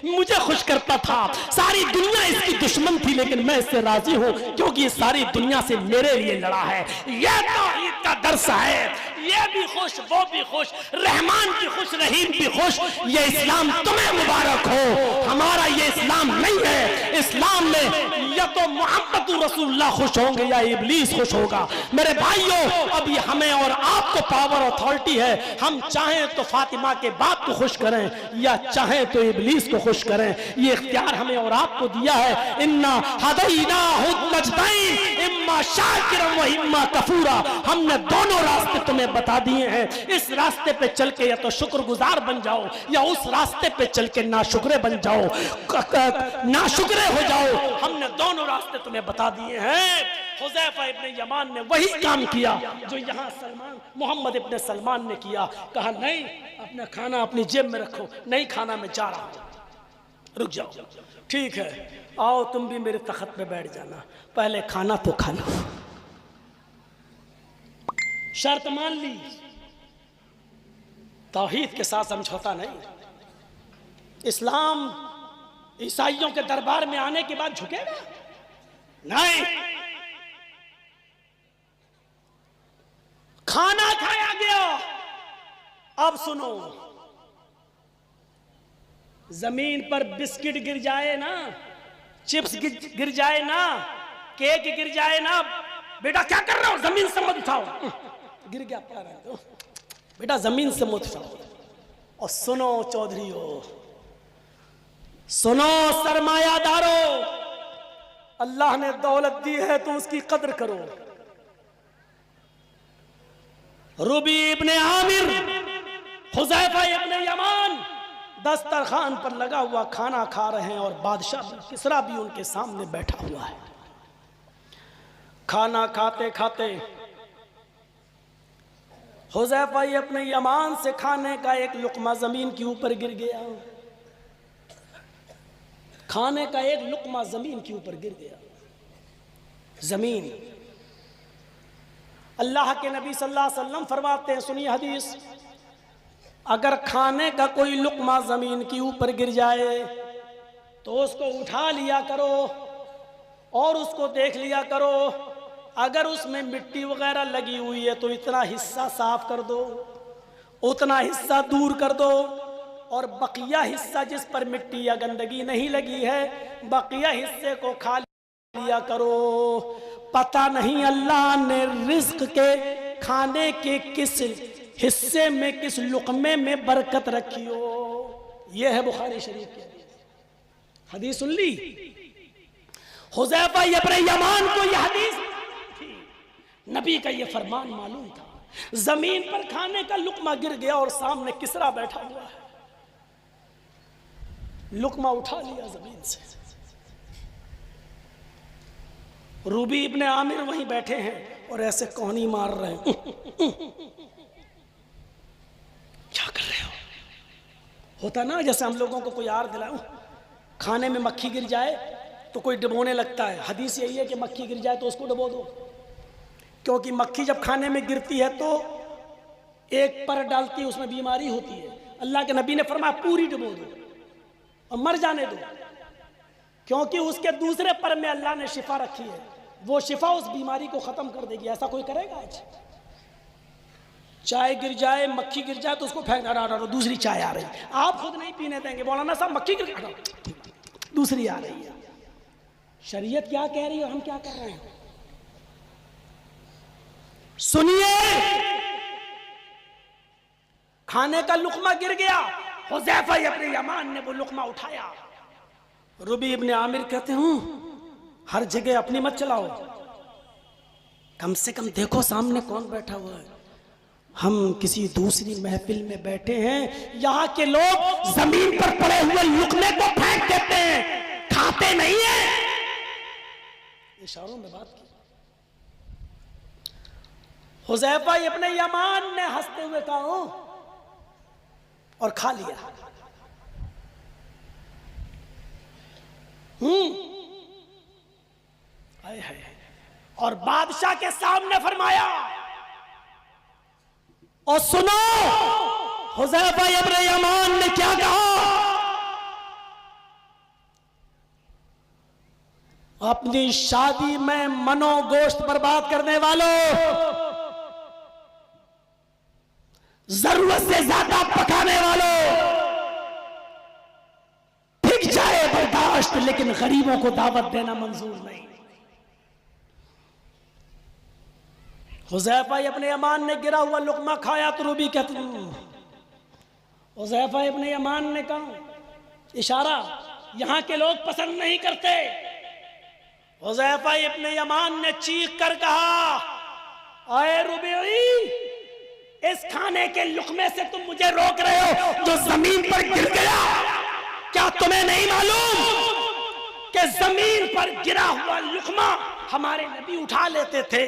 S1: मुझे खुश करता था, सारी दुनिया इसकी दुश्मन थी लेकिन मैं इससे राजी हूं क्योंकि ये सारी दुनिया से मेरे लिए लड़ा है। यह तौहीद का दर्स है। ये भी खुश, वो भी खुश, रहमान भी खुश, रहीम भी खुश। ये इस्लाम तुम्हें मुबारक हो। हमारा ये इस्लाम नहीं है। इस्लाम में या तो मोहम्मद रसूलुल्लाह खुश होंगे या इब्लीस खुश होगा। मेरे भाइयों, अभी हमें और आपको पावर अथॉरिटी है, हम चाहें तो फातिमा के बाप को खुश करें या चाहें तो इब्लीस को खुश करें। ये इख्तियार हमें और आपको दिया है। इन्ना हदैनाहु नजदैन, इम्मा शाकिरन व इम्मा कफूरा। हमने दोनों रास्ते तुम्हें बता दिए हैं। इस रास्ते पे चल के या तो शुक्रगुजार बन जाओ या उस रास्ते पे चल के नाशुक्रे बन जाओ, नाशुक्रे हो जाओ। हमने दोनों रास्ते तुम्हें बता दिए हैं। हुज़ैफा इब्न यमान ने वही काम किया जो यहाँ सलमान मोहम्मद इब्न सलमान ने किया। कहा नहीं, अपना खाना अपनी जेब में रखो, नहीं खाना मैं जा रहा हूं, रुक जाओ। ठीक है, आओ तुम भी मेरे तख्त पे बैठ जाना, पहले खाना तो खा लो। शर्त मान ली, तौहीद के साथ समझौता नहीं। इस्लाम ईसाइयों के दरबार में आने के बाद झुकेगा नहीं। खाना खाया गया, अब सुनो, जमीन पर बिस्किट गिर जाए ना चिप्स गिर जाए ना, केक गिर जाए ना, बेटा क्या कर रहे हो, जमीन से मत उठाओ। गिर गया पड़ा रहे तो बेटा जमीन से मत उठाओ। और सुनो चौधरीओ, सुनो सरमायादारों, अल्लाह ने दौलत दी है तो उसकी कदर करो। रुबी इब्ने आमिर, हुज़ैफा इब्ने यमान दस्तरखान पर लगा हुआ खाना खा रहे हैं और बादशाह किसरा भी उनके सामने बैठा हुआ है। खाना खाते खाते हुज़ैफा इब्ने यमान से खाने का एक लुक़मा जमीन के ऊपर गिर गया। खाने का एक लुक़मा जमीन के ऊपर गिर गया। जमीन, अल्लाह के नबी सल्लल्लाहु अलैहि वसल्लम फरमाते हैं, सुनिए हदीस, अगर खाने का कोई लुक़मा जमीन के ऊपर गिर जाए तो उसको उठा लिया करो और उसको देख लिया करो। अगर उसमें मिट्टी वगैरह लगी हुई है तो इतना हिस्सा साफ कर दो, उतना हिस्सा दूर कर दो, और बकिया हिस्सा जिस पर मिट्टी या गंदगी नहीं लगी है, बकिया हिस्से को खा लिया करो। पता नहीं अल्लाह ने रिज़्क के खाने के किस हिस्से में, किस लुक़मे में बरकत रखी हो। यह है बुखारी शरीफ की हदीस। सुन ली, हुज़ैफा इब्ने यमान को यह हदीस थी, नबी का यह फरमान मालूम था। जमीन पर खाने का लुक़मा गिर गया और सामने किसरा बैठा हुआ है, लुक़मा उठा लिया जमीन से। रूबी इब्ने आमिर वहीं बैठे हैं और ऐसे कौनी मार रहे हैं। क्या कर रहे हो? होता ना जैसे हम लोगों को कोई यार दिलाऊं, खाने में मक्खी गिर जाए तो कोई डुबोने लगता है। हदीस यही है कि मक्खी गिर जाए तो उसको डुबो दो, क्योंकि मक्खी जब खाने में गिरती है तो एक पर डालती है, उसमें बीमारी होती है। अल्लाह के नबी ने फरमाया पूरी डुबो दो और मर जाने दो, क्योंकि उसके दूसरे पर में अल्लाह ने शिफा रखी है, वो शिफा उस बीमारी को खत्म कर देगी। ऐसा कोई करेगा? आज चाय गिर जाए, मक्खी गिर जाए तो उसको फेंक, दूसरी चाय आ रही, आप खुद नहीं पीने देंगे, मौलाना साहब मक्खी गिर गई, दूसरी आ रही है। शरीयत क्या कह रही है, हम क्या कर रहे हैं? सुनिए, खाने का लुक़मा गिर गया, हुज़ैफा इब्ने यमान ने वो लुक़मा उठाया। रुबी इब्ने आमिर कहते हूं, हर जगह अपनी मत चलाओ, कम से कम देखो सामने कौन बैठा हुआ है। हम किसी दूसरी महफिल में बैठे हैं, यहां के लोग जमीन पर पड़े हुए लुक़मे को फेंक देते हैं, खाते नहीं है। इशारों में बात की। हुज़ैफा इब्ने यमान ने हंसते हुए कहा और खा लिया। हाय हाय। और बादशाह के सामने फरमाया, और सुनो हुज़ैफा इब्ने यमान ने क्या कहा, अपनी शादी में मनोगोश्त बर्बाद करने वालों, जरूरत से ज्यादा पकाने वालों, ठीक जाए बर्दाश्त, लेकिन गरीबों को दावत देना मंजूर नहीं। हुज़ैफा इब्ने यमान ने गिरा हुआ लुक़मा खाया तो रूबी कहते, हुज़ैफा इब्ने यमान ने कहा, इशारा, यहां के लोग पसंद नहीं करते। हुज़ैफा इब्ने यमान ने चीख कर कहा, आए रूबी, इस खाने के लुक़मे से तुम मुझे रोक रहे हो जो जमीन पर गिर गया। क्या तुम्हें नहीं मालूम कि जमीन पर गिरा हुआ लुक़मा हमारे नबी उठा लेते थे,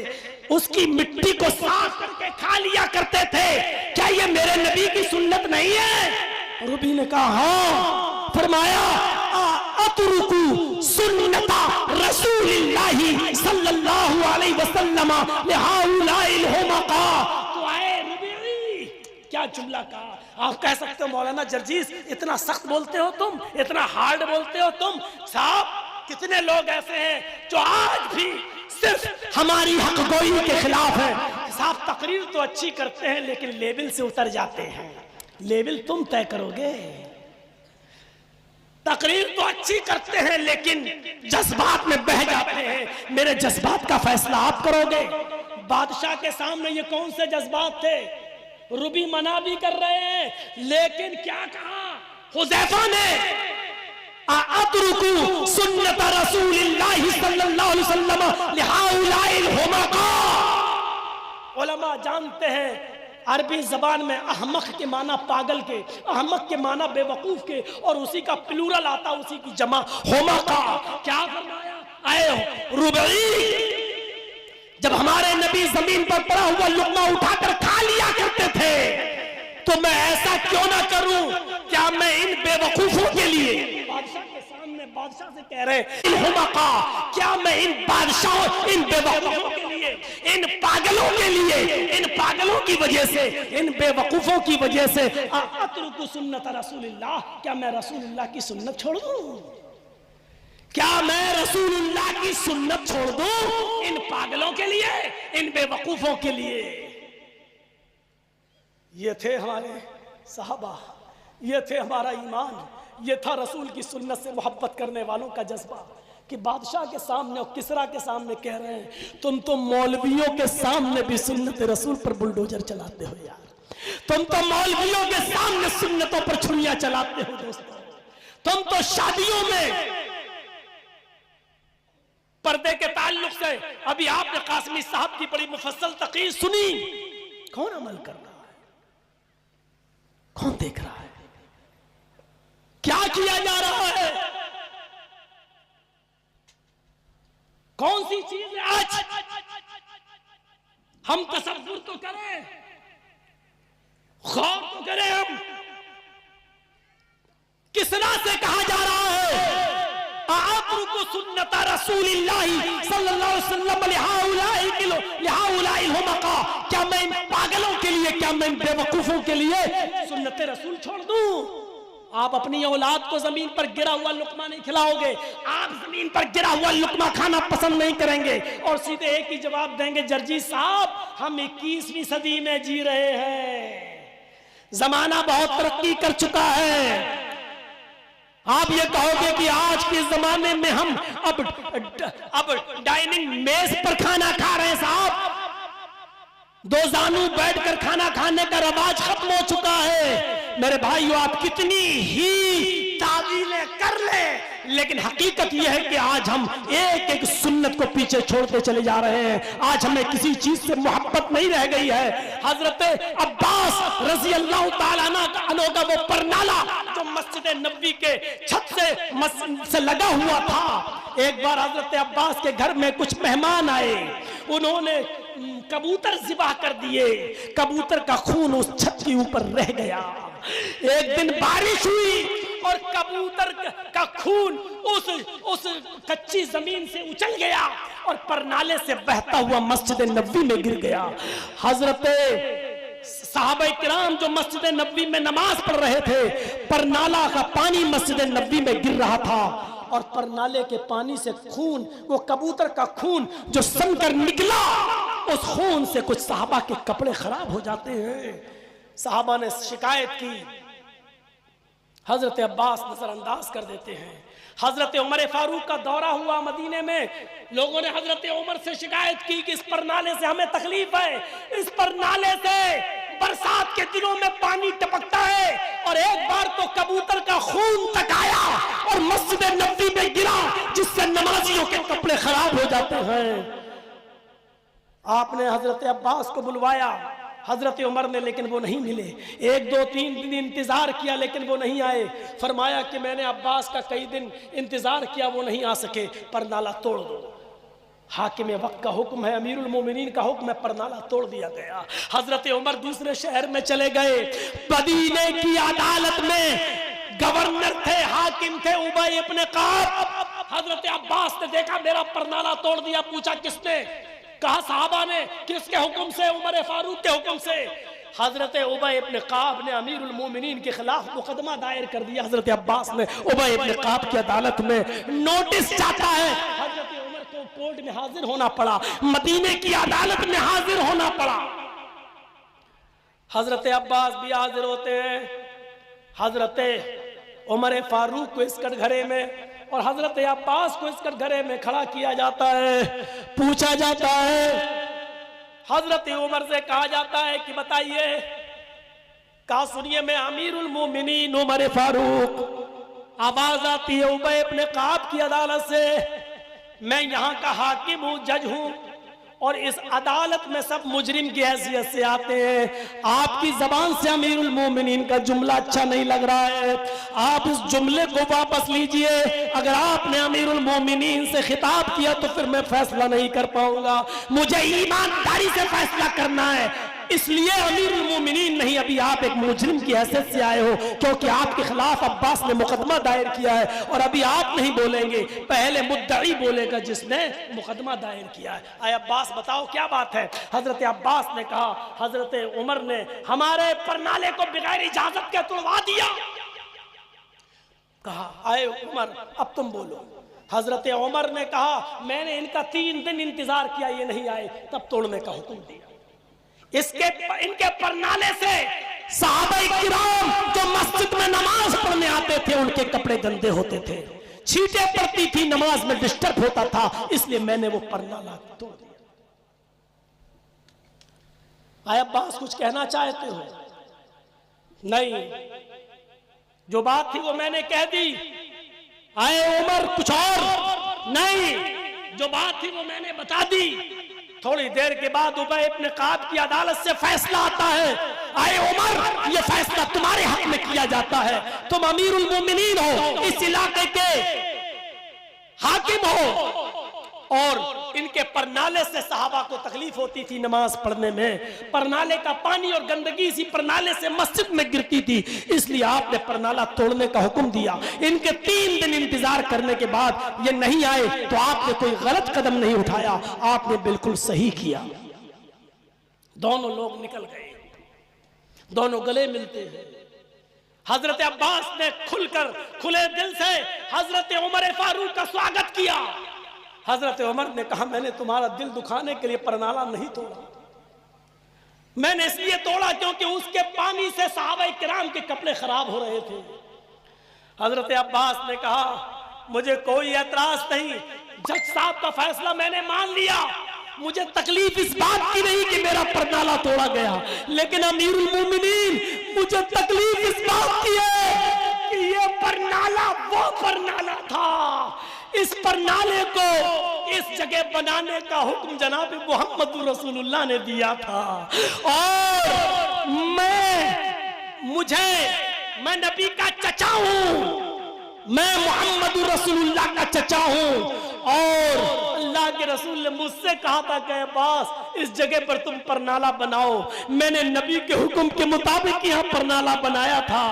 S1: उसकी मिट्टी को साफ करके खा लिया करते थे? क्या ये मेरे नबी की सुन्नत नहीं है? रूबी ने कहा हाँ। फरमाया, अतरुकु सुन्नता रसूलिल्लाहि सल्लल्लाहु अलैहि वसल्लम लिहाउलाइल हुमका। क्या जुमला कहा। आप कह सकते हो मौलाना जर्जीस इतना सख्त बोलते हो तुम, इतना हार्ड बोलते हो तुम। साहब कितने लोग ऐसे हैं जो आज भी सिर्फ हमारी हकगोई के खिलाफ है। साहब तकरीर तो अच्छी करते हैं लेकिन लेवल से उतर जाते हैं। लेवल तुम तय करोगे। तकरीर तो अच्छी अच्छी करते हैं लेकिन जज्बात में बह जाते हैं। मेरे जज्बात का फैसला आप करोगे। बादशाह के सामने ये कौन से जज्बात थे? रुबी मना भी कर रहे हैं, लेकिन क्या कहा हुज़ैफा ने? अतरुकु सुन्नत रसूलिल्लाहि सल्लल्लाहु अलैहि वसल्लम लिहाउलाइल हुमका। उलमा जानते हैं अरबी जबान में अहमक के माना पागल के, अहमक के माना बेवकूफ के, और उसी का प्लूरल आता उसी की जमा हुमका। क्या फरमाया? आए रुबई, जब हमारे नबी जमीन पर पड़ा हुआ लुकमा उठाकर खा लिया करते थे, तो मैं ऐसा क्यों ना करूं? क्या मैं इन बेवकूफों के लिए, बादशाह के सामने बादशाह से कह रहे हुमका, क्या मैं इन बादशाहों, इन बेवकूफों के लिए, इन पागलों के लिए, इन पागलों की वजह से, इन बेवकूफों की वजह से अतरुकु सुन्नत रसूलिल्लाह, क्या मैं रसूलुल्लाह की सुन्नत छोड़ दूं? क्या मैं रसूलुल्लाह की सुन्नत छोड़ दूं इन पागलों के लिए, इन बेवकूफों के लिए? ये थे हमारे सहाबा, ये थे हमारा ईमान, ये था रसूल की सुन्नत से मोहब्बत करने वालों का जज्बा। कि बादशाह के सामने और किसरा के सामने कह रहे हैं तुम तो मौलवियों के सामने भी सुन्नत रसूल पर बुलडोजर चलाते हो यार, तुम तो मौलवियों के सामने सुन्नतों पर छुरियां चलाते हो दोस्तों। तुम तो शादियों में पर्दे के ताल्लुक से, अभी आपने कासमी साहब की बड़ी मुफस्सल तकरीर सुनी, कौन अमल कर रहा है? कौन देख रहा है? क्या किया जा रहा है? कौन सी चीज है आज? हम तसव्वुर तो करें, गौर तो करें। हम किस तरह से कहा जा रहा है अतरुकु सुन्नत रसूलिल्लाहि सल्लल्लाहु अलैहि वसल्लम लिहाउलाइल हुमका, क्या मैं इन पागलों के लिए, क्या मैं इन बेवकूफों के लिए सुन्नत रसूल छोड़ दूं? आप अपनी औलाद को जमीन पर गिरा हुआ लुकमा नहीं खिलाओगे, आप जमीन पर गिरा हुआ लुकमा खाना पसंद नहीं करेंगे, और सीधे एक ही जवाब देंगे, जर्जी साहब हम 21वीं सदी में जी रहे हैं, जमाना बहुत तरक्की कर चुका है। आप ये कहोगे कि आज के जमाने में हम अब डाइनिंग मेज पर खाना खा रहे हैं साहब, दो जानू बैठकर खाना खाने का रवाज खत्म हो चुका है। मेरे भाइयों, आप कितनी ही तावीलें कर ले, लेकिन हकीकत यह है कि आज हम एक एक सुन्नत को पीछे छोड़ते चले जा रहे हैं। आज हमें किसी चीज से मोहब्बत नहीं रह गई है। हजरत अब्बास रजी अल्लाह ताला अन्हु का वो परनाला जो मस्जिद नबवी के छत से लगा हुआ था, एक बार हजरत अब्बास के घर में कुछ मेहमान आए, उन्होंने कबूतर ज़िबा कर दिए, कबूतर का खून उस छत के ऊपर रह गया। एक दिन बारिश हुई और कबूतर का खून उस कच्ची जमीन से उछल गया और परनाले से बहता हुआ मस्जिद नबवी में गिर गया। हजरत सहाबा किराम जो मस्जिद नबवी में नमाज पढ़ रहे थे, परनाला का पानी मस्जिद नबवी में गिर रहा था, और परनाले के पानी से खून, वो कबूतर का खून जो सनकर निकला, उस खून से कुछ सहाबा के कपड़े खराब हो जाते हैं। सहाबा ने शिकायत की, हजरत अब्बास नजरअंदाज कर देते हैं। हजरत उमर फारूक का दौरा हुआ मदीने में, लोगों ने हजरत उमर से शिकायत की कि इस परनाले से हमें तकलीफ है, इस परनाले से बरसात के दिनों में पानी टपकता है, और एक बार तो कबूतर का खून तक आया और मस्जिद नबवी में गिरा, जिससे नमाजियों के कपड़े खराब हो जाते हैं। आपने हजरत अब्बास को बुलवाया, हजरत उमर ने, लेकिन वो नहीं मिले। 1 2 3 दिन इंतजार किया, लेकिन वो नहीं आए। फरमाया कि मैंने अब्बास का कई दिन इंतजार किया, वो नहीं आ सके, परनाला तोड़ दो। हाकिम वक्त का हुक्म है, अमीरुल मोमिनीन का हुक्म है, परनाला तोड़ दिया गया। हजरत उमर दूसरे शहर में चले गए। मदीने की अदालत में गवर्नर थे, हाकिम थे उबई इब्न काब। हजरत अब्बास ने देखा मेरा परनाला तोड़ दिया, पूछा किसने? कहा साहबा ने। किसके हुक्म से? उमर फारूक के हुक्म से। हजरत उबई इब्न काब ने अमीरुल मोमिनीन के खिलाफ मुकदमा दायर कर दिया। हजरत अब्बास ने उबई इब्न काब की अदालत में नोटिस चाहता है। हजरत उमर को कोर्ट में हाजिर होना पड़ा, मदीने की अदालत में हाजिर होना पड़ा। हजरत अब्बास भी हाजिर होते हैं। हजरत उमर फारूक को इस कटघरे में और हजरत अब्बास को इस कटघरे में खड़ा किया जाता है। पूछा जाता है, हजरत उमर से कहा जाता है कि बताइए, कहा सुनिए मैं अमीरुल मोमिनीन उमर फारूक। आवाज आती है उबय इब्न काब की अदालत से, मैं यहाँ का हाकिम हूँ, जज हूँ, और इस अदालत में सब मुजरिम की हैसियत से आते हैं। आपकी जबान से अमीरुल मोमिनीन का जुमला अच्छा नहीं लग रहा है, आप इस जुमले को वापस लीजिए। अगर आपने अमीरुल मोमिनीन से खिताब किया तो फिर मैं फैसला नहीं कर पाऊंगा, मुझे ईमानदारी से फैसला करना है, इसलिए अमीरुल मोमिनीन नहीं, अभी आप एक मुजरिम की हैसियत से आए हो, क्योंकि आपके खिलाफ अब्बास ने मुकदमा दायर किया है, और अभी आप नहीं बोलेंगे, पहले मुद्दई बोलेगा जिसने मुकदमा दायर किया है। आए अब्बास बताओ क्या बात है। हजरत अब्बास ने कहा, हजरत उमर ने हमारे परनाले को बगैर इजाजत के तोड़वा दिया। कहा आए उमर अब तुम बोलो। हजरत उमर ने कहा मैंने इनका 3 दिन इंतजार किया, ये नहीं आए, तब तोड़ने का हुक्म दिया। इनके परनाले से सहाबा किराम जो मस्जिद में नमाज पढ़ने आते थे उनके कपड़े गंदे होते थे, छींटे पड़ती थी, नमाज में डिस्टर्ब होता था, इसलिए मैंने वो परनाला तोड़ दिया। आए अब्बास कुछ कहना चाहते हो? नहीं, जो बात थी वो मैंने कह दी। आए उमर कुछ और? नहीं, जो बात थी वो मैंने बता दी। थोड़ी देर के बाद उबय इब्न काब की अदालत से फैसला आता है, आए उमर ये फैसला तुम्हारे हक में किया जाता है, तुम अमीरुल मोमिनीन हो, इस इलाके के हाकिम हो, और इनके परनाले से सहाबा को तकलीफ होती थी नमाज पढ़ने में, परनाले का पानी और गंदगी इसी परनाले से मस्जिद में गिरती थी, इसलिए आपने परनाला तोड़ने का हुक्म दिया। इनके 3 दिन इंतजार करने के बाद ये नहीं आए तो आपने कोई गलत कदम नहीं उठाया, आपने बिल्कुल सही किया। दोनों लोग निकल गए, दोनों गले मिलते हैं। हजरत अब्बास ने खुलकर खुले दिल से हजरत उमर फारूक का स्वागत किया। हजरत उमर ने कहा मैंने तुम्हारा दिल दुखाने के लिए परनाला नहीं तोड़ा, मैंने इसलिए तोड़ा क्योंकि उसके पानी से सहाबा किराम के कपड़े खराब हो रहे थे। हजरत अब्बास ने कहा मुझे कोई एतराज नहीं, जज साहब का फैसला मैंने मान लिया, मुझे तकलीफ इस बात की नहीं कि मेरा परनाला तोड़ा गया, लेकिन अमीरुल मोमिनीन मुझे तकलीफ इस बात की है कि ये परनाला वो परनाला था, इस परनाले को इस जगह बनाने का हुक्म जनाब मोहम्मद रसूलुल्लाह ने दिया था, और मैं नबी का चचा हूं, मैं मोहम्मद रसूलुल्लाह का चचा हूं, और अल्लाह के रसूल ने मुझसे कहा था कि अब्बास इस जगह पर तुम परनाला बनाओ, मैंने नबी के हुक्म के मुताबिक यहाँ परनाला बनाया था,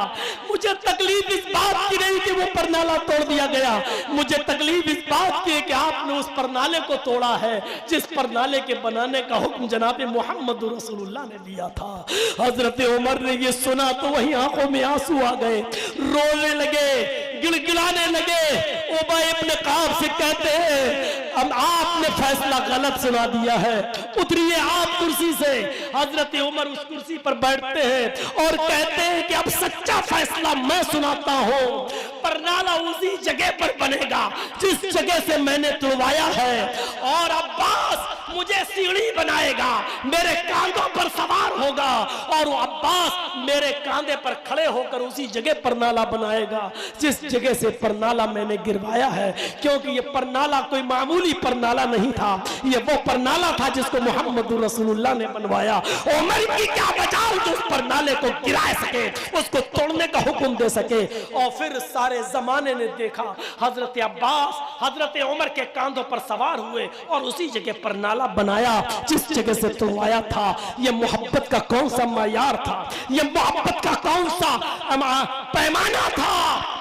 S1: मुझे तकलीफ इस बात की नहीं कि वो परनाला तोड़ दिया गया, मुझे तकलीफ इस बात की है कि आपने उस परनाले को तोड़ा है जिस परनाले के बनाने का हुक्म जनाब मोहम्मद रसूलुल्लाह ने दिया था। हजरत उमर ने ये सुना तो वही आंखों में आंसू आ गए, रोने लगे, गिड़गिड़ाने लगे। उबय इब्न काब से कहते हैं अब आपने फैसला गलत सुना दिया है, उतरिए आप कुर्सी से। हजरत उमर उस कुर्सी पर बैठते हैं और कहते हैं कि अब सच्चा फैसला मैं सुनाता हूं, परनाला उसी जगह पर बनेगा जिस जगह से मैंने तुड़वाया है, और अब्बास मुझे सीढ़ी बनाएगा, मेरे कांधों पर सवार होगा, और वो अब्बास मेरे कांधे पर खड़े होकर उसी जगह परनाला बनाएगा जिस जगह से परनाला मैंने गिरवाया है, क्योंकि ये परनाला कोई मामूली परनाला नहीं था, ये वो परनाला था जिसको मोहम्मद रसूलुल्लाह ने बनवाया। उमर की क्या बचाव जो उस परनाले को गिरा सके, उसको तोड़ने का हुक्म दे सके। और फिर सारे जमाने ने देखा हजरत अब्बास हजरत उमर के कांधों पर सवार हुए और उसी जगह परनाला बनाया जिस जगह से तोड़वाया था। ये मोहब्बत का कौन सा मयार था, ये मोहब्बत का कौन सा पैमाना था।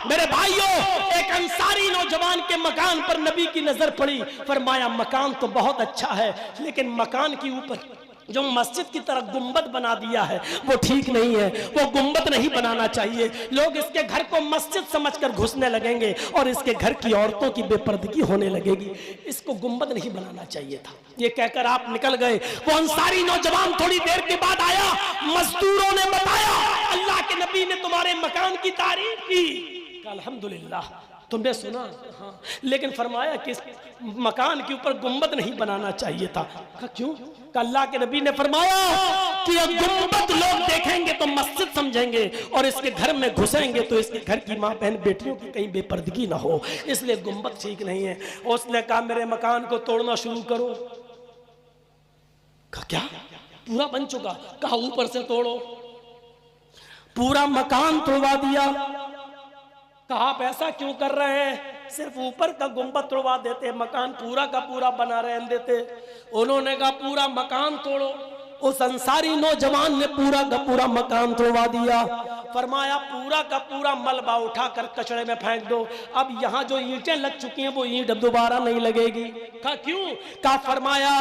S1: मेरे भाइयों, एक अंसारी नौजवान के मकान पर नबी की नजर पड़ी, फरमाया मकान तो बहुत अच्छा है, लेकिन मकान के ऊपर जो मस्जिद की तरह गुंबद बना दिया है वो ठीक नहीं है, वो गुंबद नहीं बनाना चाहिए, लोग इसके घर को मस्जिद समझकर घुसने लगेंगे और इसके घर की औरतों की बेपर्दगी होने लगेगी, इसको गुंबद नहीं बनाना चाहिए था। ये कहकर आप निकल गए। वो अंसारी नौजवान थोड़ी देर के बाद आया, मजदूरों ने बताया अल्लाह के नबी ने तुम्हारे मकान की तारीफ की। अल्हम्दुलिल्लाह, तुमने सुना? हाँ, लेकिन फरमाया कि इस मकान के ऊपर गुंबद नहीं बनाना चाहिए था। कहा क्यों? अल्लाह के नबी ने फरमाया कि गुंबद लोग देखेंगे तो मस्जिद समझेंगे और इसके घर में घुसेंगे तो इसके घर की माँ बहन बेटियों की कहीं बेपर्दगी ना हो, इसलिए गुंबद ठीक नहीं है। उसने कहा मेरे मकान को तोड़ना शुरू करो। कहा क्या? पूरा बन चुका? कहा ऊपर से तोड़ो। पूरा मकान तोड़वा दिया। कहा आप ऐसा क्यों कर रहे हैं? सिर्फ ऊपर का गुंबद तोड़वा देते, मकान पूरा का पूरा बना रहने देते। उन्होंने कहा पूरा मकान तोड़ो। उस अंसारी नौजवान ने पूरा का पूरा मकान तोड़वा दिया। फरमाया पूरा का पूरा मलबा उठाकर कचड़े में फेंक दो। अब यहाँ जो ईंटें लग चुकी हैं वो ईंट दोबारा नहीं लगेगी। कहा क्यों? कहा फरमाया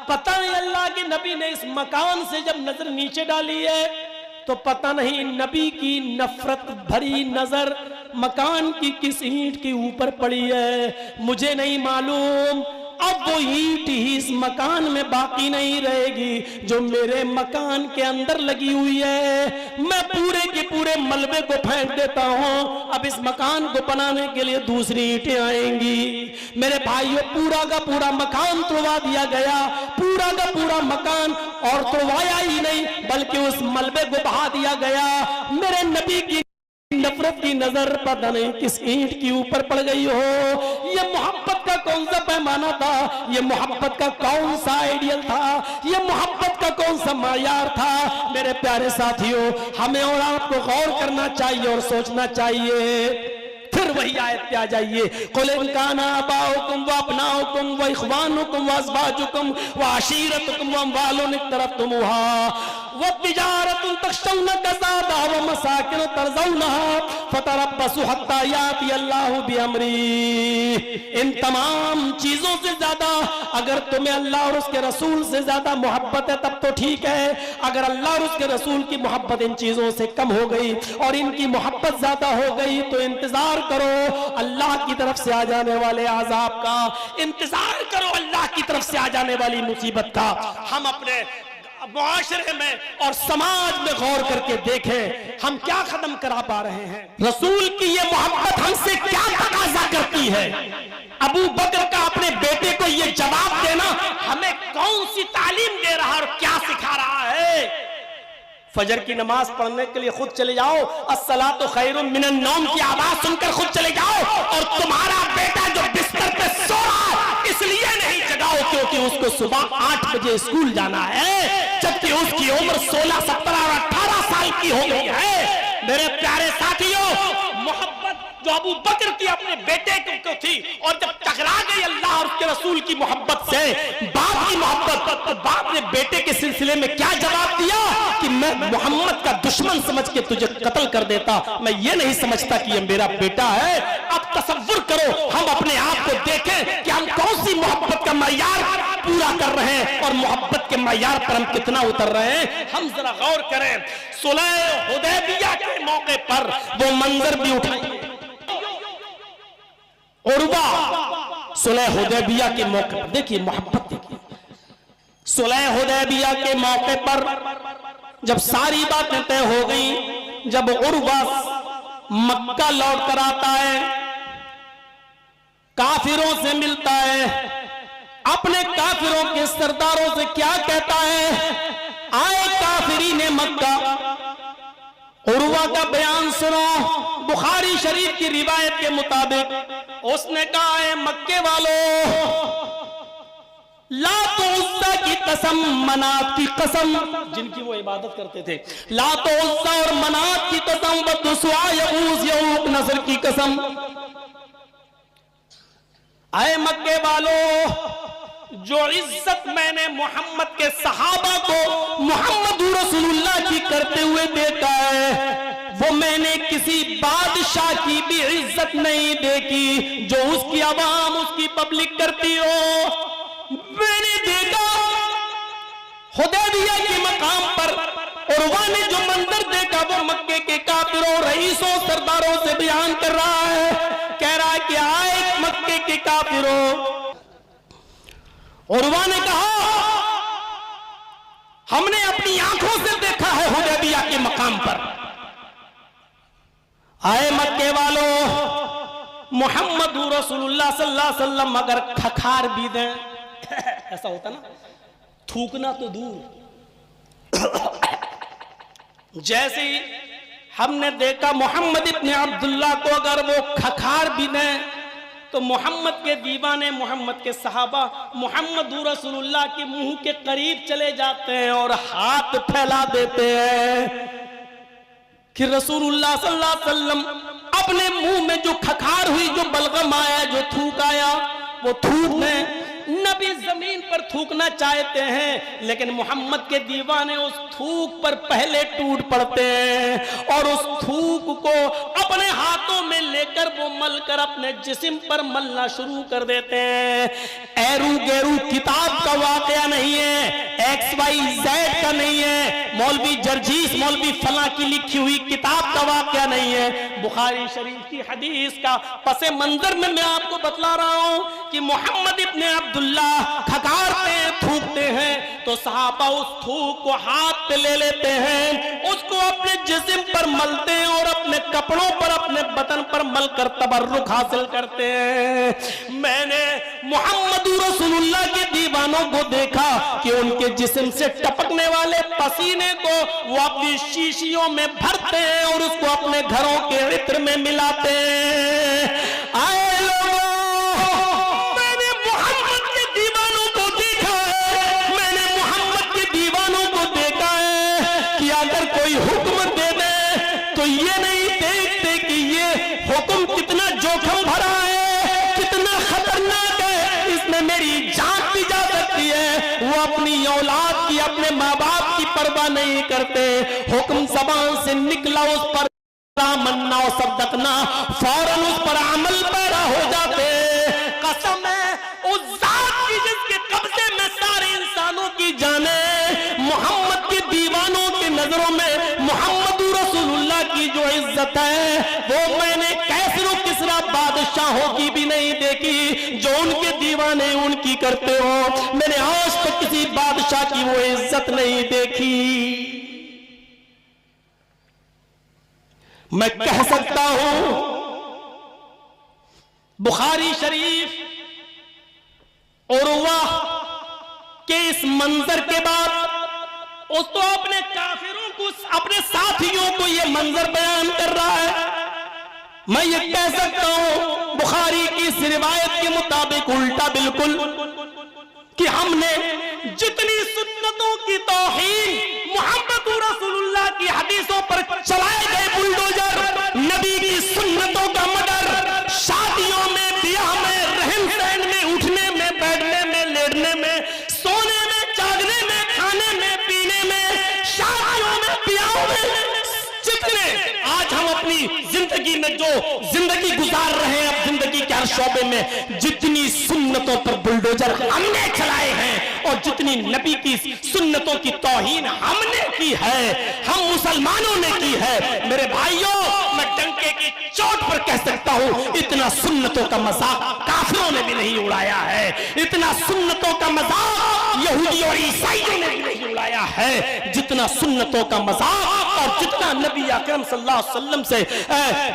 S1: पता नहीं अल्लाह के नबी ने इस मकान से जब नजर नीचे डाली है तो पता नहीं नबी की नफरत भरी नजर मकान की किस ईंट के ऊपर पड़ी है, मुझे नहीं मालूम। अब वो ईंट ही इस मकान में बाकी नहीं रहेगी जो मेरे मकान के अंदर लगी हुई है। मैं पूरे के पूरे मलबे को फेंक देता हूँ, अब इस मकान को बनाने के लिए दूसरी ईंटें आएंगी। मेरे भाइयों पूरा का पूरा मकान तोड़वा दिया गया। पूरा का पूरा मकान और तोड़वाया ही नहीं बल्कि उस मलबे को बहा दिया गया। मेरे नबी की नफरत की नजर पता नहीं किस ईंट के ऊपर पड़ गई हो। ये मोहब्बत का कौन सा पैमाना था? ये मोहब्बत का कौन सा आइडियल था? ये मोहब्बत का कौन सा मायार था? मेरे प्यारे साथियों, हमें और आपको गौर करना चाहिए और सोचना चाहिए। फिर वही आयत आ जाइए, कुल इन काना आबाउकुम व अबनाउकुम व इख्वानुकुम व अज़वाजुकुम व अशीरतुकुम व अम्वालुन इक़्तरफ़्तुमूहा व तिजारतुन तख़शौना कसादहा व मसाकिन तर्ज़ौनहा फ़तरब्बसू हत्ता याति अल्लाहु बिअम्री। इन तमाम चीजों से ज्यादा अगर तुम्हें अल्लाह और उसके रसूल से ज्यादा मोहब्बत है तब तो ठीक है। अगर अल्लाह और उसके रसूल की मोहब्बत इन चीजों से कम हो गई और इनकी मोहब्बत ज्यादा हो गई तो इंतजार करो अल्लाह की तरफ से आ जाने वाले आजाब का, इंतजार करो अल्लाह की तरफ से आ जाने वाली मुसीबत का। हम अपने मुआशरे में और समाज में गौर करके देखें हम क्या खत्म करा पा रहे हैं। रसूल की ये मोहब्बत हमसे क्या तकाजा करती है? अबू बकर का अपने बेटे को ये जवाब देना हमें कौन सी तालीम दे रहा है और क्या सिखा रहा है? फजर की नमाज पढ़ने के लिए खुद चले जाओ, अस्सलातु खैरुम मिनन नौम की आवाज सुनकर खुद चले जाओ और तुम्हारा बेटा जो बिस्तर पे सो रहा है इसलिए नहीं जगाओ क्योंकि उसको सुबह 8 बजे स्कूल जाना है, जबकि उसकी उम्र 16, 17 और 18 साल की हो गई है। मेरे प्यारे साथियों, मोहब्बत जो अबू बकर की अपने बेटे को थी और जब टकरा गई अल्लाह और उसके रसूल की मोहब्बत से, बाप की मोहब्बत, तो बाप ने बेटे के सिलसिले में क्या जवाब दिया कि मैं मोहम्मद का दुश्मन समझ के तुझे कत्ल कर देता, मैं ये नहीं समझता कि ये मेरा बेटा है। अब तसव्वुर करो हम अपने आप को देखें कि हम कौन सी मोहब्बत का मयार पूरा कर रहे हैं और मोहब्बत के मयार पर हम कितना उतर रहे हैं। हम जरा गौर करें, सुलह हुदैबिया के मौके पर वो मंजर भी उठाएंगे। उर्वा सुलह हुदैबिया के मौके पर देखिए मोहब्बत, देखिए सुलह हुदैबिया के मौके पर जब सारी बातें तय हो गई, जब उर्वा मक्का लौट कर आता है, काफिरों से मिलता है, अपने काफिरों के सरदारों से क्या कहता है? आए काफिरीने मक्का, उर्वा का बयान सुनो। बुखारी शरीफ की रिवायत के मुताबिक उसने कहा है मक्के वालों, लात उज़्ज़ा की कसम, मनात की कसम, जिनकी वो इबादत करते थे, लात उज़्ज़ा और मनात की कसम, बदुस्वा यऊस यऊक नसर की कसम। आए मक्के वालों, जो इज्जत मैंने मोहम्मद के सहाबा को मोहम्मद रसूलुल्लाह की करते हुए देखा है वो मैंने किसी बादशाह की भी इज्जत नहीं देखी जो उसकी आवाम, उसकी पब्लिक करती हो। मैंने देखा हुदैबिया के मकाम पर उर्वा ने जो मंजर देखा वो मक्के के काफिरों, रईसों, सरदारों से बयान कर रहा है। कह रहा है कि आए मक्के के काफिरों, उर्वा ने कहा हमने अपनी आंखों से देखा है हुदैबिया के मकाम पर। आए मक्के वालों, मोहम्मद रसूलुल्लाह सल्लल्लाहु अलैहि वसल्लम अगर खखार भी दें, ऐसा होता ना, थूकना तो दूर, जैसे ही हमने देखा मोहम्मद इब्ने अब्दुल्लाह को अगर वो खखार भी दें तो मोहम्मद के दीवाने, मोहम्मद के सहाबा मोहम्मद रसूलुल्लाह के मुंह के करीब चले जाते हैं और हाथ फैला देते हैं कि रसूलुल्लाह सल्लल्लाहु अलैहि वसल्लम अपने मुंह में जो खखार हुई, जो बलगम आया, जो थूक आया, वो थूक में नबी जमीन पर थूकना चाहते हैं, लेकिन मोहम्मद के दीवाने उस थूक पर पहले टूट पड़ते हैं और उस थूक को अपने हाथों में लेकर वो मलकर अपने जिस्म पर मलना शुरू कर देते हैं। एरू गेरू किताब का वाकया नहीं है, XYZ का नहीं है, मौलवी जर्जीस मौलवी फला की लिखी हुई किताब का वाकया नहीं है, बुखारी शरीफ की हदीस का पसे मंजर में मैं आपको बतला रहा हूं कि मोहम्मद इब्ने अब्दुल्लाह खकारते थूकते हैं तो सहाबा उस थूक को हाथ पे ले लेते हैं, उसको अपने जिस्म पर मलते हैं और अपने कपड़ों पर, अपने बदन पर मलकर तबर्रुक हासिल करते हैं। मैंने मोहम्मद रसूलुल्लाह के दीवानों को देखा कि उनके जिस्म से टपकने वाले पसीने को वो अपनी शीशियों में भरते हैं और उसको अपने घरों के इत्र में मिलाते हैं। आए लोगों, मैंने मोहम्मद के दीवानों को देखा है, मैंने मोहम्मद के दीवानों को देखा है कि अगर कोई हुक्म दे दे तो ये नहीं देखते कि ये हुक्म कितना जोखिम भरा है, कितना खतरनाक है, इसमें मेरी जान भी जा सकती है। वो अपनी औलाद की, अपने माँ बाप की परवाह नहीं करते, हुक्म ज़बान से निकला उस पर मन्ना और सद्दकना, फौरन उस पर अमल पैदा हो जाते। कसम है उस जात की जिसके कब्जे में सारे इंसानों की जाने, मोहम्मद के दीवानों की नजरों में मोहम्मद रसूलुल्लाह की जो इज्जत है वो मैंने कैसरो किसरा बादशाहों की भी नहीं देखी जो उनके दीवाने उनकी करते हो। मैंने आज तक किसी बादशाह की वो इज्जत नहीं देखी। मैं कह सकता हूं बुखारी शरीफ उर्वा के इस मंजर के बाद उस तो अपने काफिरों को, अपने साथियों को यह मंजर बयान कर रहा है। मैं ये कह सकता हूं बुखारी की इस रिवायत के मुताबिक उल्टा बिल्कुल कि हमने जितनी सुन्नतों की तौहीन मोहम्मद रसूलुल्लाह की हदीसों पर चलाए गए बुलडोजर, नबी की सुन्नतों का मर्डर, शादियों में, ब्याह में, रहन सहन में, उठने में, बैठने में, लेटने में, सोने में, जागने में, खाने में, पीने में, शादियों में, ब्याहों में, जितने आज हम अपनी जिंदगी में जो जिंदगी गुजार रहे हैं, अब जिंदगी के हर शोबे में जितनी सुन्नतों पर बुलडोजर हमने चलाए हैं और जितनी नबी की सुन्नतों की तौहीन हमने की है, हम मुसलमानों ने की है, मेरे भाइयों मैं डंके की चोट पर कह सकता हूं इतना सुन्नतों का मजाक काफिरों ने भी नहीं उड़ाया है, इतना सुन्नतों का मजाक यहूदी और ईसाइयों ने भी नहीं उड़ाया है जितना सुन्नतों का मजाक और जितना नबी अकरम सल्लल्लाहु अलैहि वसल्लम से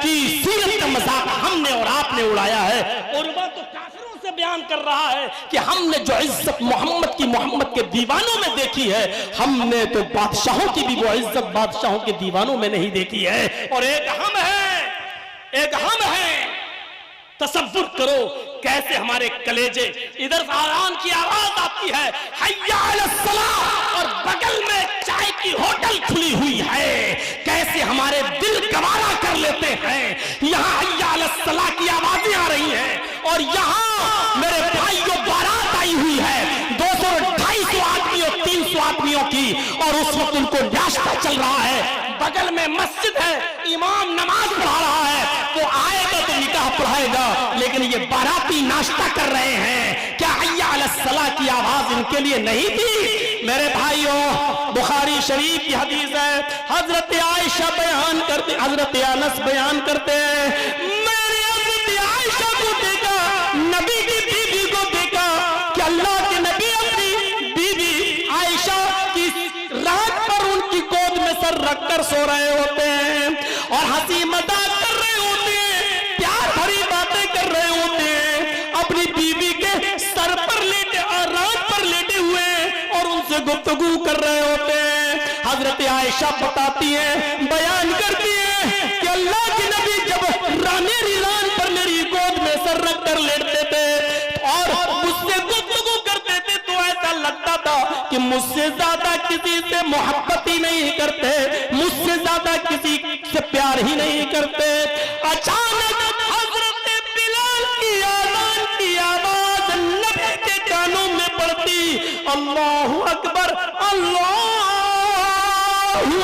S1: की सीरत का मजाक हमने और आपने उड़ाया है। और वह तो काफिरों से बयान कर रहा है कि हमने जो इज्जत मोहम्मद की, मोहम्मद के दीवानों में देखी है, हमने तो बादशाहों की भी वो इज्जत बादशाहों के दीवानों में नहीं देखी है। और एक हम है, एक हम है, तसव्वुर करो कैसे हमारे कलेजे, इधर आराम की आवाज आती है हय्या अलस सलाह और बगल में चाय की होटल खुली हुई है, कैसे हमारे दिल गवारा कर लेते हैं। यहाँ हय्या अलस सलाह की आवाजें आ रही हैं और यहाँ मेरे भाइयों बारात आई हुई है 200-250 आदमियों, 300 आदमियों की, और उस वक्त उनको नाश्ता चल रहा है, बगल में मस्जिद है, इमाम नमाज पढ़ा रहा है, वो आएगा तो निकाह पढ़ाएगा, लेकिन ये बाराती नाश्ता कर रहे हैं। क्या हय्या अलस सलाह की आवाज इनके लिए नहीं थी? मेरे भाइयों बुखारी शरीफ की हदीस है, हजरत आयशा बयान करते, हजरत अनस बयान करते हैं, मैंने हजरत आयशा को देखा, नबी की बीवी को देखा कि अल्लाह के नबी अपनी बीवी आयशा की रात पर उनकी गोद में सर रखकर सो रहे होते हैं और हंसी मजाक कर रहे होते हैं, प्यार भरी बातें गुफ्तगू कर रहे होते हैं। हजरत आयशा बताती हैं, बयान करती हैं कि अल्लाह के नबी जब मेरी रान पर मेरी गोद में सर रख कर लेटते थे और मुझसे गुफ्तगू करते थे तो ऐसा लगता था कि मुझसे ज्यादा किसी से मोहब्बत ही नहीं करते, मुझसे ज्यादा किसी से प्यार ही नहीं करते। अचानक हजरत बिलाल की आज़ान की आवाज नबी के कानों में पड़ती, अल्लाहु अकबर अल्लाहु